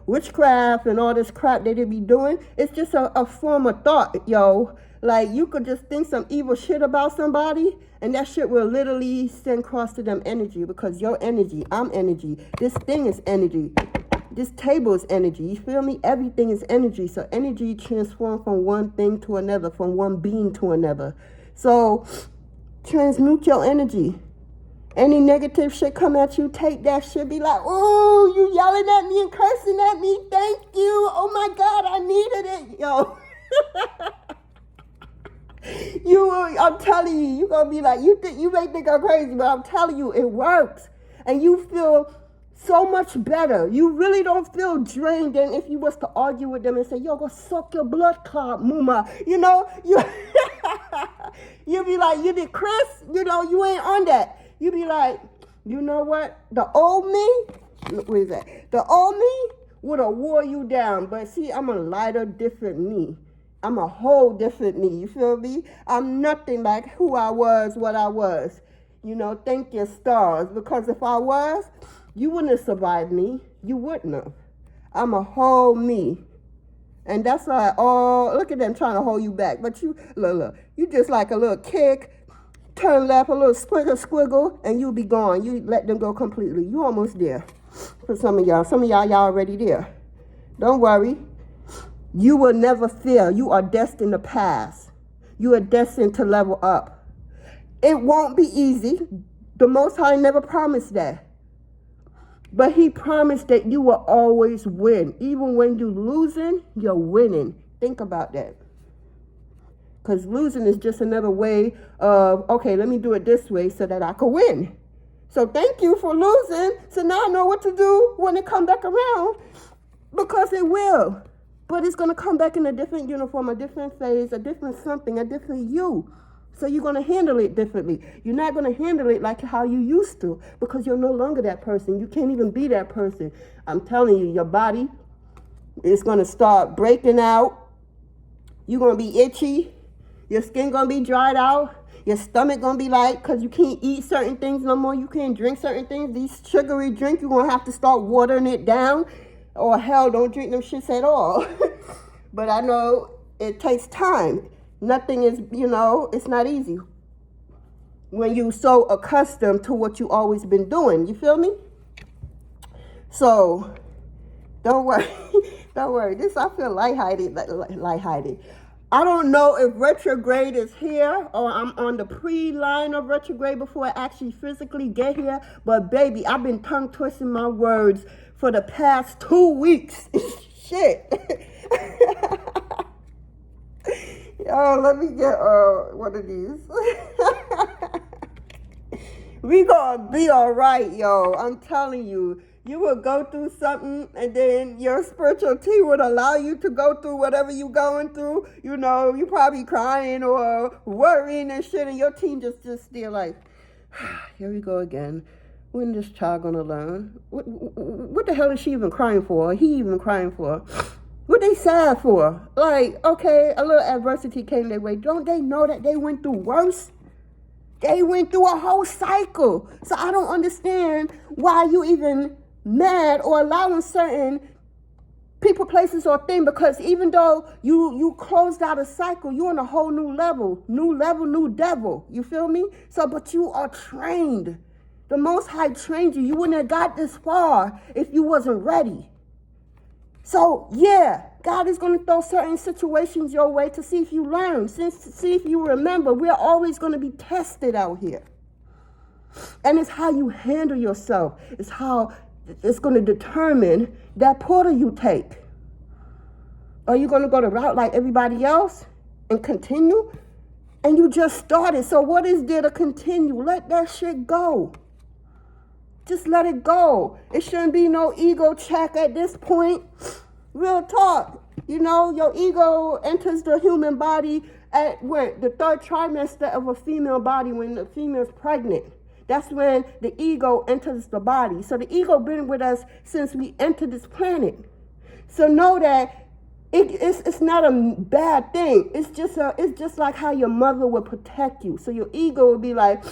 witchcraft and all this crap they be doing. It's just a form of thought, yo. Like, you could just think some evil shit about somebody, and that shit will literally send cross to them energy, because your energy, I'm energy. This thing is energy. This table is energy. You feel me? Everything is energy. So energy transforms from one thing to another, from one being to another. So transmute your energy. Any negative shit come at you, take that shit. Be like, oh, you yelling at me and cursing at me. Thank you. Oh my God, I needed it. Yo. I'm telling you, you're gonna be like, you may think I'm crazy, but I'm telling you, it works. And you feel so much better. You really don't feel drained than if you was to argue with them and say, yo, go suck your blood clot, mama. You be like, you did Chris, you ain't on that. You be like, you know what? The old me, what is that? The old me would have wore you down. But see, I'm a lighter, different me. I'm a whole different me. You feel me? I'm nothing like who I was, what I was. Thank your stars. Because if I was, you wouldn't have survived me. You wouldn't have. I'm a whole me. And that's why, look at them trying to hold you back. But look, you just like a little kick, turn left, a little squiggle, and you'll be gone. You let them go completely. You almost there. For some of y'all. Some of y'all already there. Don't worry. You will never fail. You are destined to pass. You are destined to level up. It won't be easy. The Most High never promised that. But he promised that you will always win. Even when you're losing, you're winning. Think about that. Because losing is just another way of, okay, let me do it this way so that I can win. So thank you for losing. So now I know what to do when it comes back around. Because it will. But it's going to come back in a different uniform, a different phase, a different something, a different you. So you're going to handle it differently. You're not going to handle it like how you used to, because you're no longer that person. You can't even be that person. I'm telling you, your body is going to start breaking out. You're going to be itchy. Your skin going to be dried out. Your stomach going to be like, because you can't eat certain things no more. You can't drink certain things. These sugary drinks, you're going to have to start watering it down. Or hell, don't drink them shits at all. But I know it takes time. Nothing is, it's not easy when you're so accustomed to what you always been doing. You feel me? So, don't worry. Don't worry. I feel lighthearted. I don't know if retrograde is here or I'm on the pre-line of retrograde before I actually physically get here. But baby, I've been tongue twisting my words for the past 2 weeks. Shit. Yo, let me get one of these. We gonna be all right, yo. I'm telling you. You will go through something, and then your spiritual team would allow you to go through whatever you're going through. You probably crying or worrying and shit, and your team just still like, here we go again. When is this child gonna learn? What the hell is she even crying for? Or he even crying for? What they sad for? Like, okay, a little adversity came their way. Don't they know that they went through worse? They went through a whole cycle. So I don't understand why you even mad or allowing certain people, places, or things, because even though you closed out a cycle, you're on a whole new level, new devil. You feel me? So, but you are trained. The Most High trained you. You wouldn't have got this far if you wasn't ready. So, yeah, God is going to throw certain situations your way to see if you learn, see if you remember. We're always going to be tested out here. And it's how you handle yourself. It's how it's going to determine that portal you take. Are you going to go the route like everybody else and continue? And you just started. So what is there to continue? Let that shit go. Just let it go. It shouldn't be no ego check at this point. Real talk. You know, your ego enters the human body at the third trimester of a female body, when the female's pregnant. That's when the ego enters the body. So the ego been with us since we entered this planet. So know that it's not a bad thing. It's just like how your mother would protect you. So your ego would be like,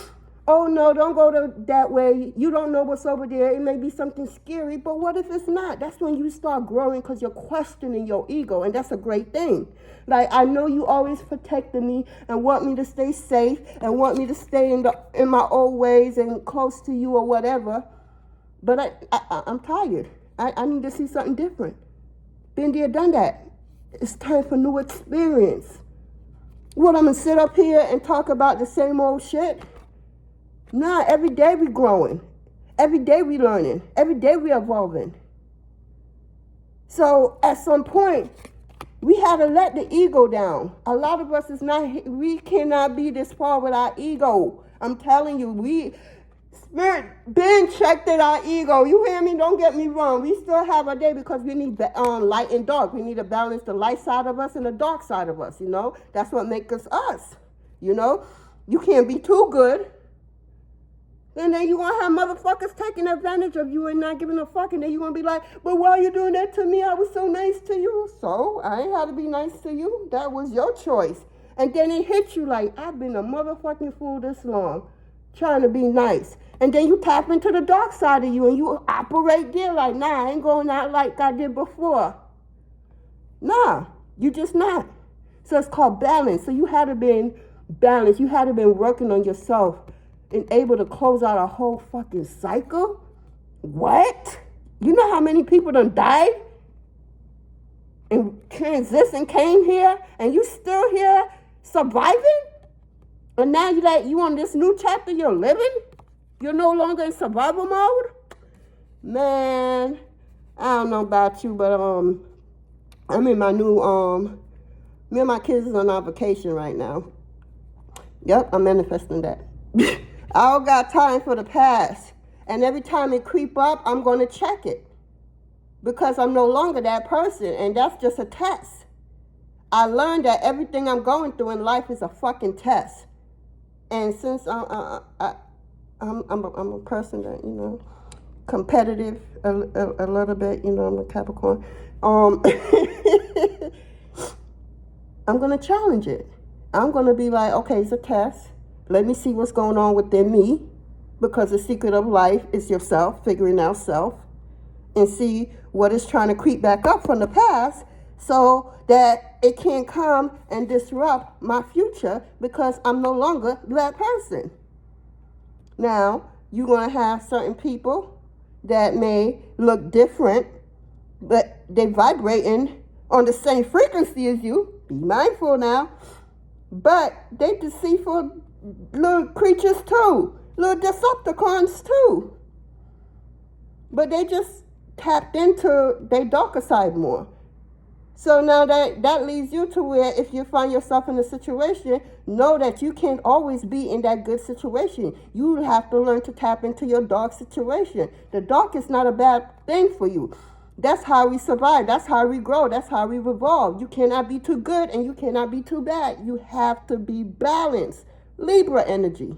oh no, don't go that way. You don't know what's over there. It may be something scary, but what if it's not? That's when you start growing, because you're questioning your ego, and that's a great thing. Like, I know you always protected me and want me to stay safe and want me to stay in my old ways and close to you or whatever, but I'm tired. I need to see something different. Been there, done that. It's time for new experience. What, I'm gonna sit up here and talk about the same old shit? Nah, every day we growing. Every day we learning. Every day we evolving. So at some point, we had to let the ego down. A lot of us we cannot be this far with our ego. I'm telling you, Spirit been checked at our ego. You hear me? Don't get me wrong. We still have a day, because we need light and dark. We need to balance the light side of us and the dark side of us, you know? That's what makes us us, you know? You can't be too good. And then you're going to have motherfuckers taking advantage of you and not giving a fuck. And then you're going to be like, but why are you doing that to me? I was so nice to you. So I ain't had to be nice to you. That was your choice. And then it hits you like, I've been a motherfucking fool this long, trying to be nice. And then you tap into the dark side of you and you operate there like, nah, I ain't going out like I did before. Nah, you just not. So it's called balance. So you had to be balanced. You had to be working on yourself and able to close out a whole fucking cycle? What? You know how many people done died and transitioned, came here, and you still here surviving? And now you on this new chapter you're living? You're no longer in survival mode? Man, I don't know about you, but I'm in my new me and my kids is on our vacation right now. Yep, I'm manifesting that. I don't got time for the past. And every time it creep up, I'm going to check it. Because I'm no longer that person. And that's just a test. I learned that everything I'm going through in life is a fucking test. And since I'm a person that, you know, competitive a little bit, you know, I'm a Capricorn. I'm going to challenge it. I'm going to be like, okay, it's a test. Let me see what's going on within me, because the secret of life is yourself, figuring out self, and see what is trying to creep back up from the past so that it can't come and disrupt my future, because I'm no longer that person. Now, you're going to have certain people that may look different, but they vibrating on the same frequency as you. Be mindful now. But they deceitful little creatures too, little Decepticons too. But they just tapped into their darker side more. So now that leads you to where, if you find yourself in a situation, know that you can't always be in that good situation. You have to learn to tap into your dark situation. The dark is not a bad thing for you. That's how we survive. That's how we grow. That's how we evolve. You cannot be too good and you cannot be too bad. You have to be balanced. Libra energy.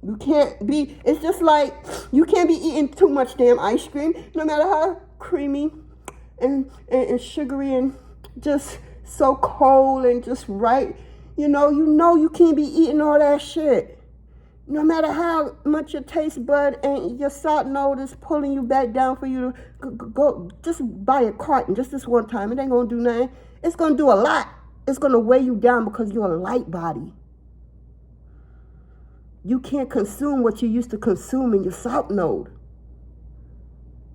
You can't be, it's just like, you can't be eating too much damn ice cream, no matter how creamy and sugary and just so cold and just right. You know you can't be eating all that shit. No matter how much your taste bud and your salt node is pulling you back down for you to go just buy a carton just this one time. It ain't going to do nothing. It's going to do a lot. It's going to weigh you down because you're a light body. You can't consume what you used to consume in your salt node.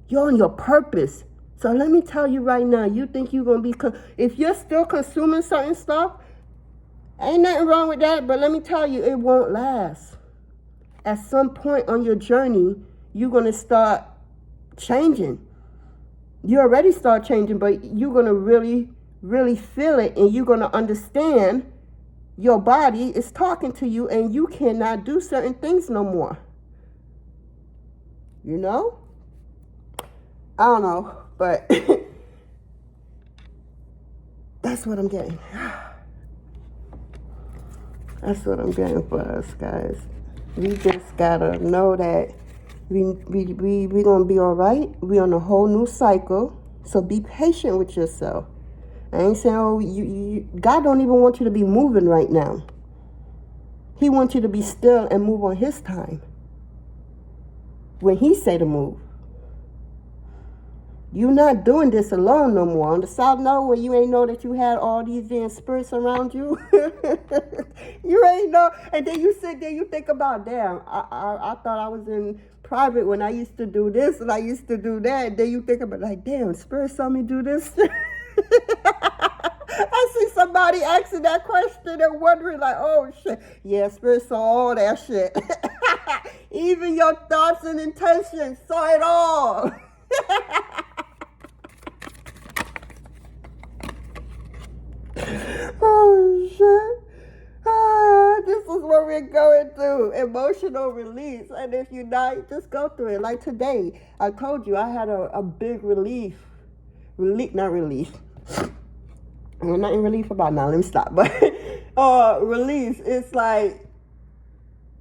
You're on your purpose. So let me tell you right now, you think you're going to be, if you're still consuming certain stuff, ain't nothing wrong with that, but let me tell you, it won't last. At some point on your journey, you're going to start changing. You already start changing, but you're going to really, really feel it, and you're going to understand your body is talking to you, and you cannot do certain things no more. You know? I don't know, but that's what I'm getting. That's what I'm getting for us, guys. We just gotta know that we gonna be all right. We on a whole new cycle, so be patient with yourself. I ain't saying, oh, God don't even want you to be moving right now. He wants you to be still and move on his time. When he say to move. You're not doing this alone no more. On the South Node, where you ain't know that you had all these damn spirits around you. You ain't know. And then you sit there, you think about, damn, I thought I was in private when I used to do this and I used to do that. And then you think about, like, damn, spirits saw me do this. I see somebody asking that question and wondering, like, oh, shit. Yeah, spirits saw all that shit. Even your thoughts and intentions saw it all. Oh, shit. This is what we're going through. Emotional release. And if you're not, just go through it. Like today, I told you I had a big relief. Not relief. We're not in relief about now. Let me stop. But release. It's like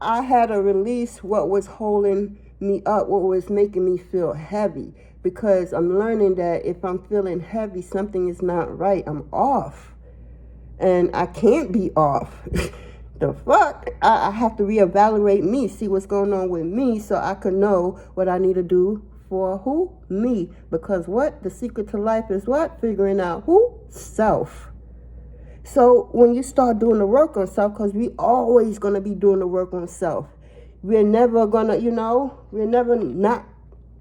I had to release what was holding me up, what was making me feel heavy. Because I'm learning that if I'm feeling heavy, something is not right. I'm off. And I can't be off. The fuck? I have to reevaluate me, see what's going on with me, so I can know what I need to do for who? Me. Because what? The secret to life is what? Figuring out who? Self. So when you start doing the work on self, because we always going to be doing the work on self. We're never going to, we're never not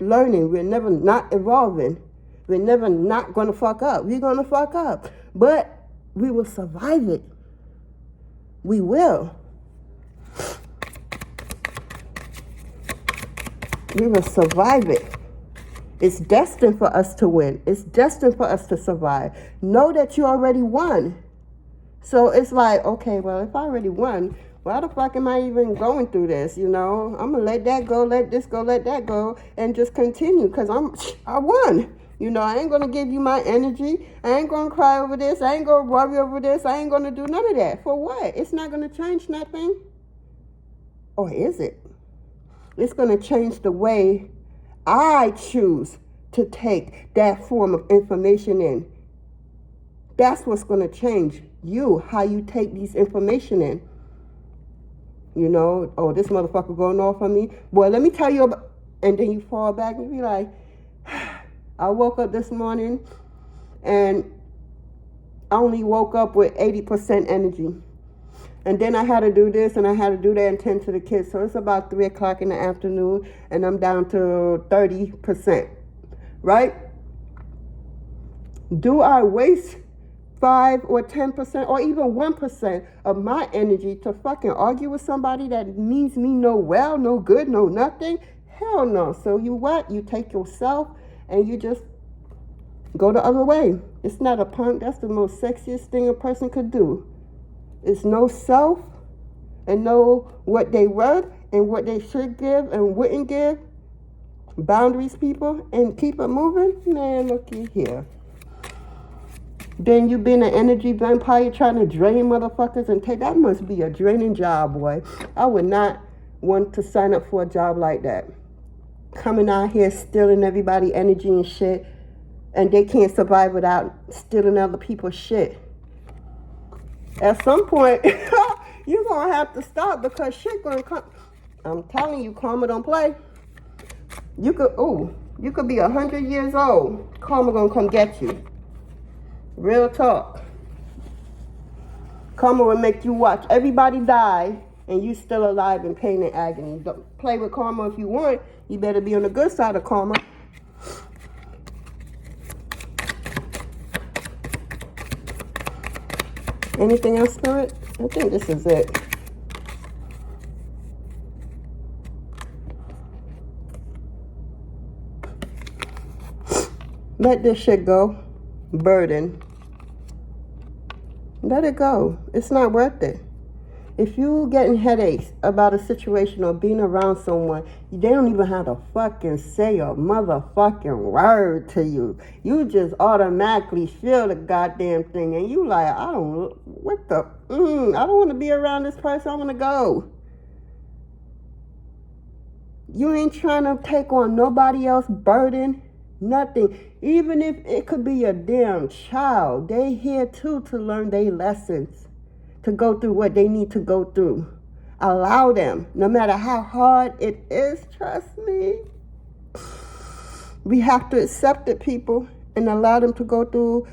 learning. We're never not evolving. We're never not going to fuck up. We're going to fuck up. But we will survive it. We will. We will survive it. It's destined for us to win. It's destined for us to survive. Know that you already won. So it's like, okay, well, if I already won, why the fuck am I even going through this? I'm going to let that go, let this go, let that go, and just continue because I won. I ain't going to give you my energy. I ain't going to cry over this. I ain't going to worry over this. I ain't going to do none of that. For what? It's not going to change nothing. Or is it? It's going to change the way I choose to take that form of information in. That's what's going to change you, how you take these information in. Oh, this motherfucker going off on me. Boy, let me tell you about, and then you fall back and be like, I woke up this morning and I only woke up with 80% energy. And then I had to do this and I had to do that and tend to the kids. So it's about 3 o'clock in the afternoon and I'm down to 30%, right? Do I waste 5 or 10% or even 1% of my energy to fucking argue with somebody that means me no well, no good, no nothing? Hell no. So you what? You take yourself and you just go the other way. It's not a punk. That's the most sexiest thing a person could do. It's know self and know what they worth and what they should give and wouldn't give. Boundaries, people, and keep it moving. Man, looky here. Then you being an energy vampire trying to drain motherfuckers and take, that must be a draining job, boy. I would not want to sign up for a job like that. Coming out here stealing everybody energy and shit, and they can't survive without stealing other people's shit. At some point, you're going to have to stop because shit going to come. I'm telling you, karma don't play. You could be 100 years old. Karma going to come get you. Real talk. Karma will make you watch everybody die and you still alive in pain and agony. Don't play with karma if you want. You better be on the good side of karma. Anything else, Spirit? I think this is it. Let this shit go. Burden. Let it go. It's not worth it. If you getting headaches about a situation or being around someone, they don't even have to fucking say a motherfucking word to you. You just automatically feel the goddamn thing, and you like, I don't want to be around this person. I want to go. You ain't trying to take on nobody else's burden. Nothing. Even if it could be a damn child, they here too to learn their lessons, to go through what they need to go through. Allow them, no matter how hard it is, trust me. We have to accept it, people, and allow them to go through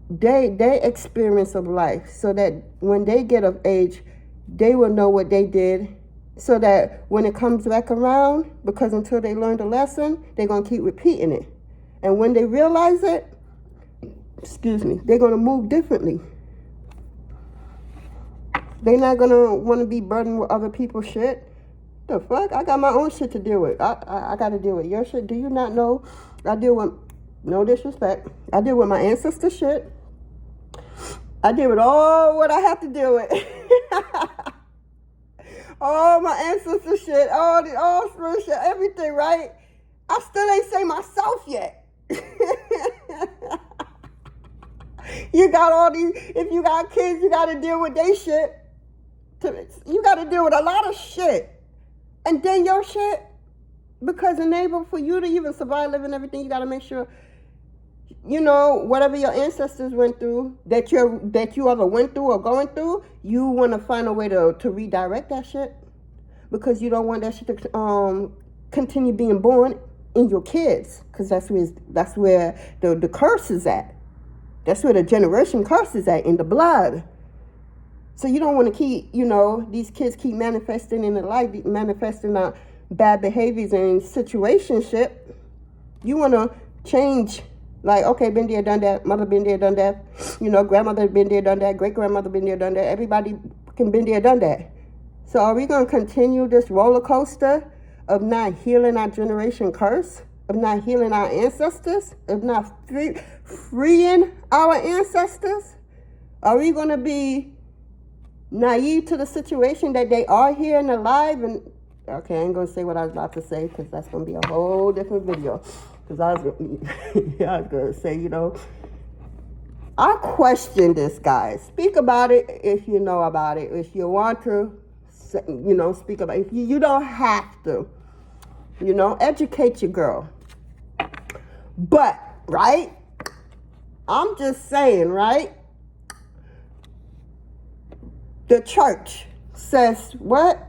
their experience of life, so that when they get of age, they will know what they did, so that when it comes back around, because until they learn the lesson, they're going to keep repeating it. And when they realize it, they're going to move differently. They're not going to want to be burdened with other people's shit. The fuck? I got my own shit to deal with. I got to deal with your shit. Do you not know? I deal with, no disrespect, I deal with my ancestors' shit. I deal with all what I have to deal with. All my ancestors' shit, all spirit shit, everything, right? I still ain't say myself yet. You got all these, if you got kids, you got to deal with their shit. You got to deal with a lot of shit. And then your shit, because for you to even survive, live and everything, you got to make sure, you know, whatever your ancestors went through, that you ever went through or going through, you want to find a way to redirect that shit, because you don't want that shit to continue being born in your kids, because that's where the curse is at. That's where the generation curse is at, in the blood. So you don't want to keep, you know, these kids keep manifesting in the life, manifesting bad behaviors and situationship. You want to change. Like, okay, been there, done that. Mother been there, done that. You know, grandmother been there, done that. Great-grandmother been there, done that. Everybody can been there, done that. So are we going to continue this roller coaster of not healing our generation curse? Of not healing our ancestors? Of not freeing our ancestors? Are we going to be naive to the situation that they are here and alive? And okay, I ain't going to say what I was about to say, because that's going to be a whole different video. Because I was going to say, you know, I question this, guys. Speak about it if you know about it. If you want to, you know, speak about it. If you don't have to, you know, educate your girl. But, right, I'm just saying, right, the church says what?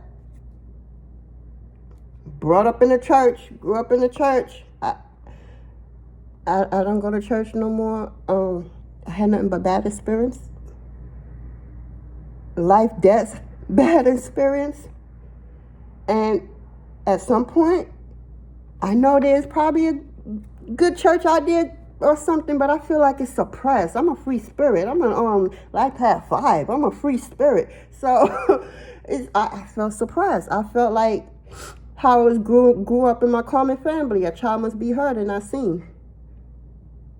Brought up in the church, grew up in the church. I don't go to church no more. I had nothing but bad experience. Life, death, bad experience. And at some point, I know there's probably a good church out there or something, but I feel like it's suppressed. I'm a free spirit. I'm an Life Path 5. I'm a free spirit. So I felt suppressed. I felt like how I was grew up in my common family. A child must be heard and not seen.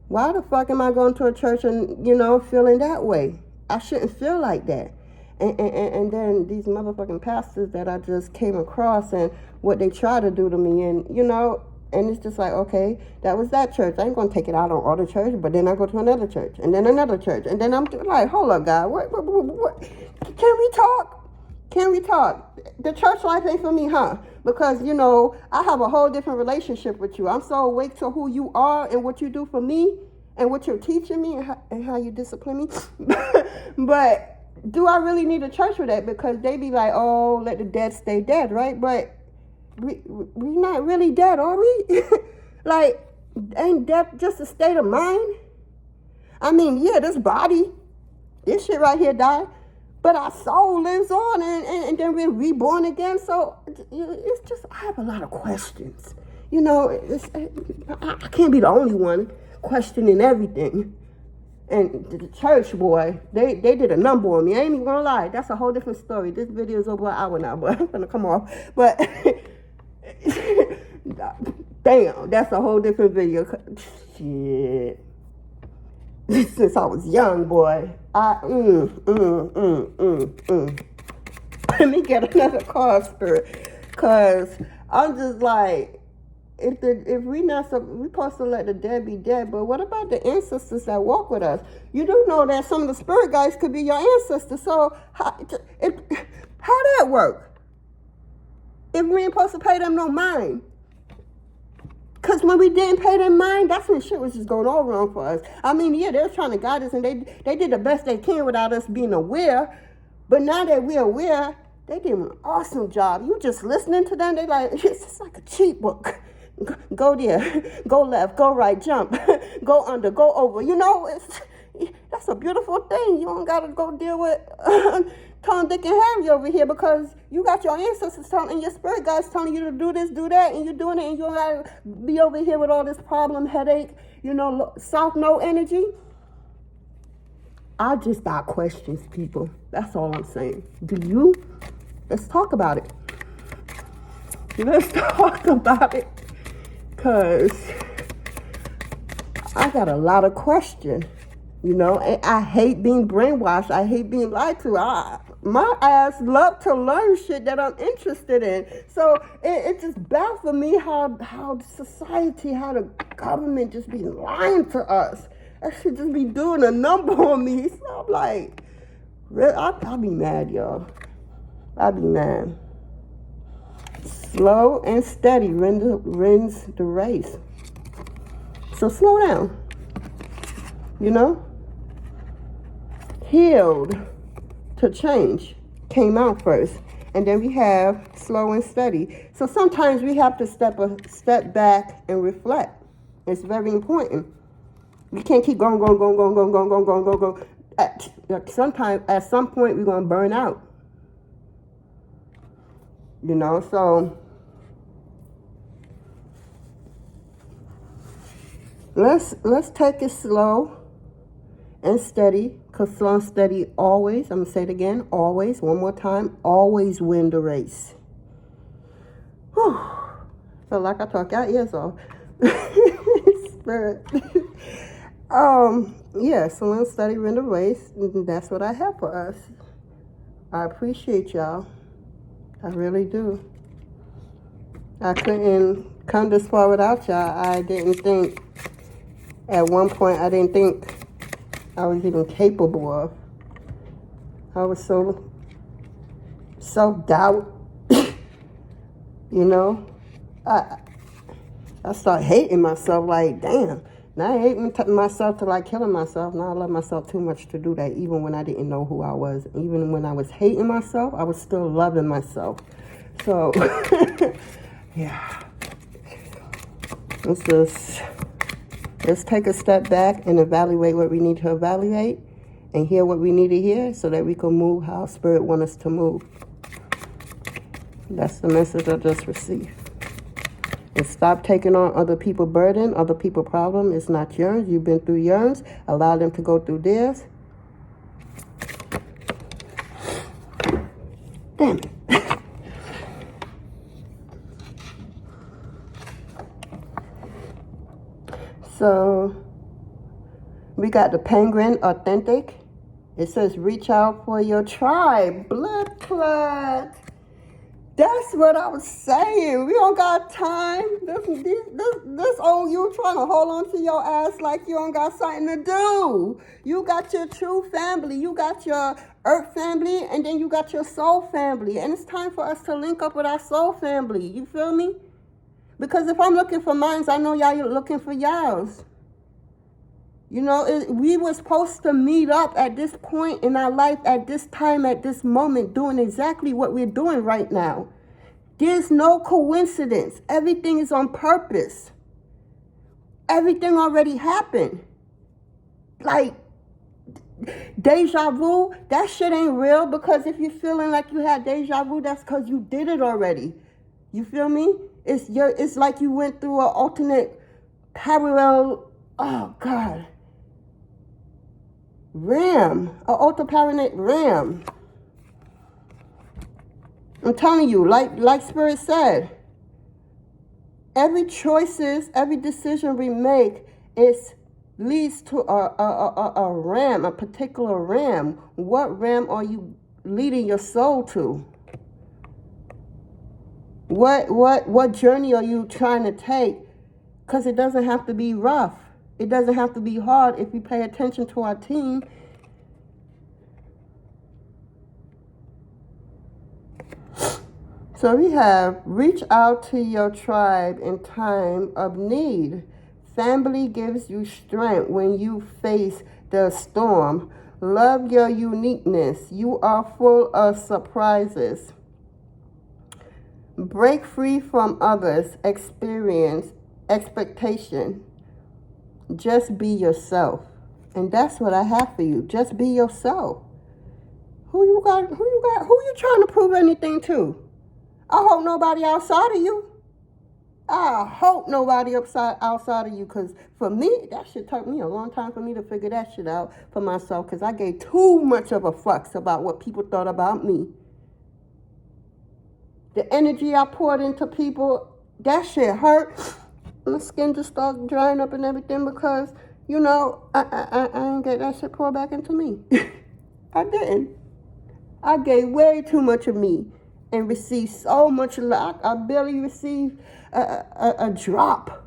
Why the fuck am I going to a church and, you know, feeling that way? I shouldn't feel like that. And then these motherfucking pastors that I just came across and what they try to do to me, and, you know, and it's just like, okay, that was that church. I ain't going to take it out on all the church, but then I go to another church, and then another church, and then I'm like, hold up, God, what? Can we talk? Can we talk? The church life ain't for me, huh? Because, you know, I have a whole different relationship with you. I'm so awake to who you are and what you do for me and what you're teaching me and how you discipline me. But do I really need a church for that? Because they be like, oh, let the dead stay dead, right? But we not really dead, are we? Like, ain't death just a state of mind? I mean, yeah, this body, this shit right here died. But our soul lives on, and then we're reborn again. So it's just, I have a lot of questions. You know, I can't be the only one questioning everything. And the church, boy, they did a number on me. I ain't even gonna lie. That's a whole different story. This video is over an hour now, but I'm gonna come off. But damn, that's a whole different video. Shit. Since I was young, boy. Let me get another card, Spirit. Because I'm just like, if we not we supposed to let the dead be dead, but what about the ancestors that walk with us? You do know that some of the spirit guides could be your ancestors. So how that work? If we ain't supposed to pay them no mind. Because when we didn't pay them mind, that's when shit was just going all wrong for us. I mean, yeah, they were trying to guide us, and they did the best they can without us being aware. But now that we're aware, they did an awesome job. You just listening to them, they like, it's just like a cheat book. Go there, go left, go right, jump, go under, go over. You know, that's a beautiful thing. You don't got to go deal with Tom, Dick, and Harry over here because you got your ancestors telling, and your spirit guides telling you to do this, do that, and you're doing it, and you don't got to be over here with all this problem, headache, soft no energy. I just got questions, people. That's all I'm saying. Do you? Let's talk about it. Let's talk about it. Because I got a lot of questions, and I hate being brainwashed. I hate being lied to. My ass love to learn shit that I'm interested in. So it just baffles me how society, how the government just be lying to us. That should just be doing a number on me. So I'm like, I'll be mad, y'all. I'll be mad. Slow and steady wins the race. So slow down. Healed to change came out first. And then we have slow and steady. So sometimes we have to step back and reflect. It's very important. We can't keep going. At some point, we're going to burn out. So let's take it slow and steady, because slow and steady always, I'm going to say it again, always, one more time, always win the race. Whew. Feel like I talk out ears off. Spirit. Yeah, slow and steady win the race. That's what I have for us. I appreciate y'all. I really do. I couldn't come this far without y'all. At one point, I didn't think I was even capable of. I was so self-doubt, I started hating myself like, damn. Now I hate myself to like killing myself. Now I love myself too much to do that, even when I didn't know who I was. Even when I was hating myself, I was still loving myself. So, yeah. Let's take a step back and evaluate what we need to evaluate and hear what we need to hear so that we can move how Spirit wants us to move. That's the message I just received. And stop taking on other people's burden, other people's problem. It's not yours. You've been through yours. Allow them to go through theirs. Damn it. So, we got the Penguin Authentic. It says, reach out for your tribe. Blood clot. That's what I was saying. We don't got time. This old you trying to hold on to your ass like you don't got something to do. You got your true family. You got your earth family, and then you got your soul family. And it's time for us to link up with our soul family. You feel me? Because if I'm looking for mine, I know y'all are looking for y'all's. We were supposed to meet up at this point in our life, at this time, at this moment, doing exactly what we're doing right now. There's no coincidence. Everything is on purpose. Everything already happened. Like, deja vu, that shit ain't real, because if you're feeling like you had deja vu, that's because you did it already. You feel me? It's like you went through an alternate parallel, an ultra-parallel RAM. I'm telling you, like Spirit said, every decision we make It leads to a realm, a particular realm. What realm are you leading your soul to? What journey are you trying to take? Because it doesn't have to be rough. It doesn't have to be hard if you pay attention to our team. So we have, reach out to your tribe in time of need. Family gives you strength when you face the storm. Love your uniqueness. You are full of surprises. Break free from others' expectation. Just be yourself. And that's what I have for you. Just be yourself. Who you trying to prove anything to? I hope nobody outside of you. I hope nobody outside of you, because for me, that shit took me a long time for me to figure that shit out for myself, because I gave too much of a fucks about what people thought about me. The energy I poured into people, that shit hurt. My skin just started drying up and everything because, you know, I didn't get that shit poured back into me. I didn't. I gave way too much of me and received so much love. I barely received a drop.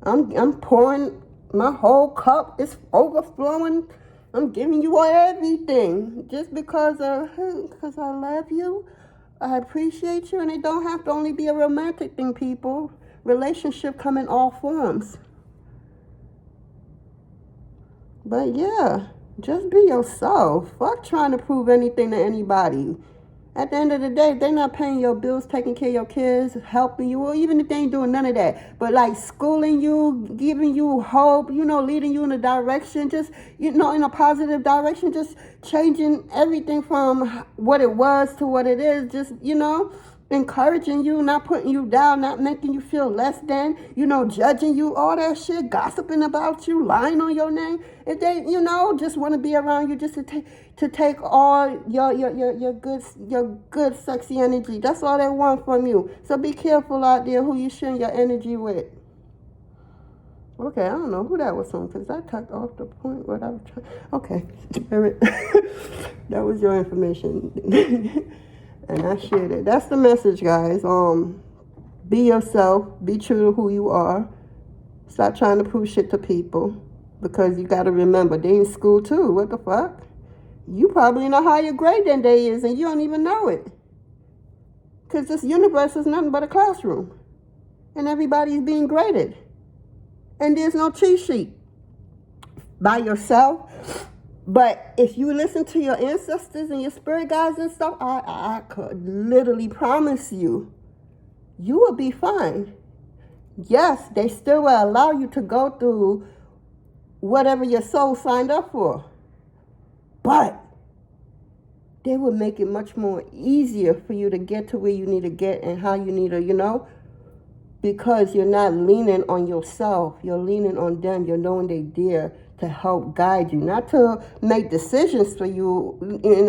I'm pouring, my whole cup is overflowing. I'm giving you everything just because I love you. I appreciate you, and it don't have to only be a romantic thing, people. Relationship come in all forms. But yeah, just be yourself. Fuck trying to prove anything to anybody. At the end of the day, if they're not paying your bills, taking care of your kids, helping you, or even if they ain't doing none of that, but like schooling you, giving you hope, you know, leading you in a direction, just, you know, in a positive direction, just changing everything from what it was to what it is, just, you know, encouraging you, not putting you down, not making you feel less than, you know, judging you, all that shit, gossiping about you, lying on your name. If they, you know, just want to be around you just to take all your good sexy energy. That's all they want from you. So be careful out there who you sharing your energy with. Okay, I don't know who that was from, because I talked off the point what I was trying. Okay, Spirit, that was your information. And I shared it. That's the message, guys. Be yourself. Be true to who you are. Stop trying to prove shit to people. Because you got to remember, they in school too. What the fuck? You probably in a higher grade than they is, and you don't even know it. Because this universe is nothing but a classroom. And everybody's being graded. And there's no cheat sheet. By yourself. But if you listen to your ancestors and your spirit guides and stuff, I could literally promise you, you will be fine. Yes, they still will allow you to go through whatever your soul signed up for. But they will make it much more easier for you to get to where you need to get and how you need to, you know, because you're not leaning on yourself. You're leaning on them. You're knowing they're there to help guide you, not to make decisions for you in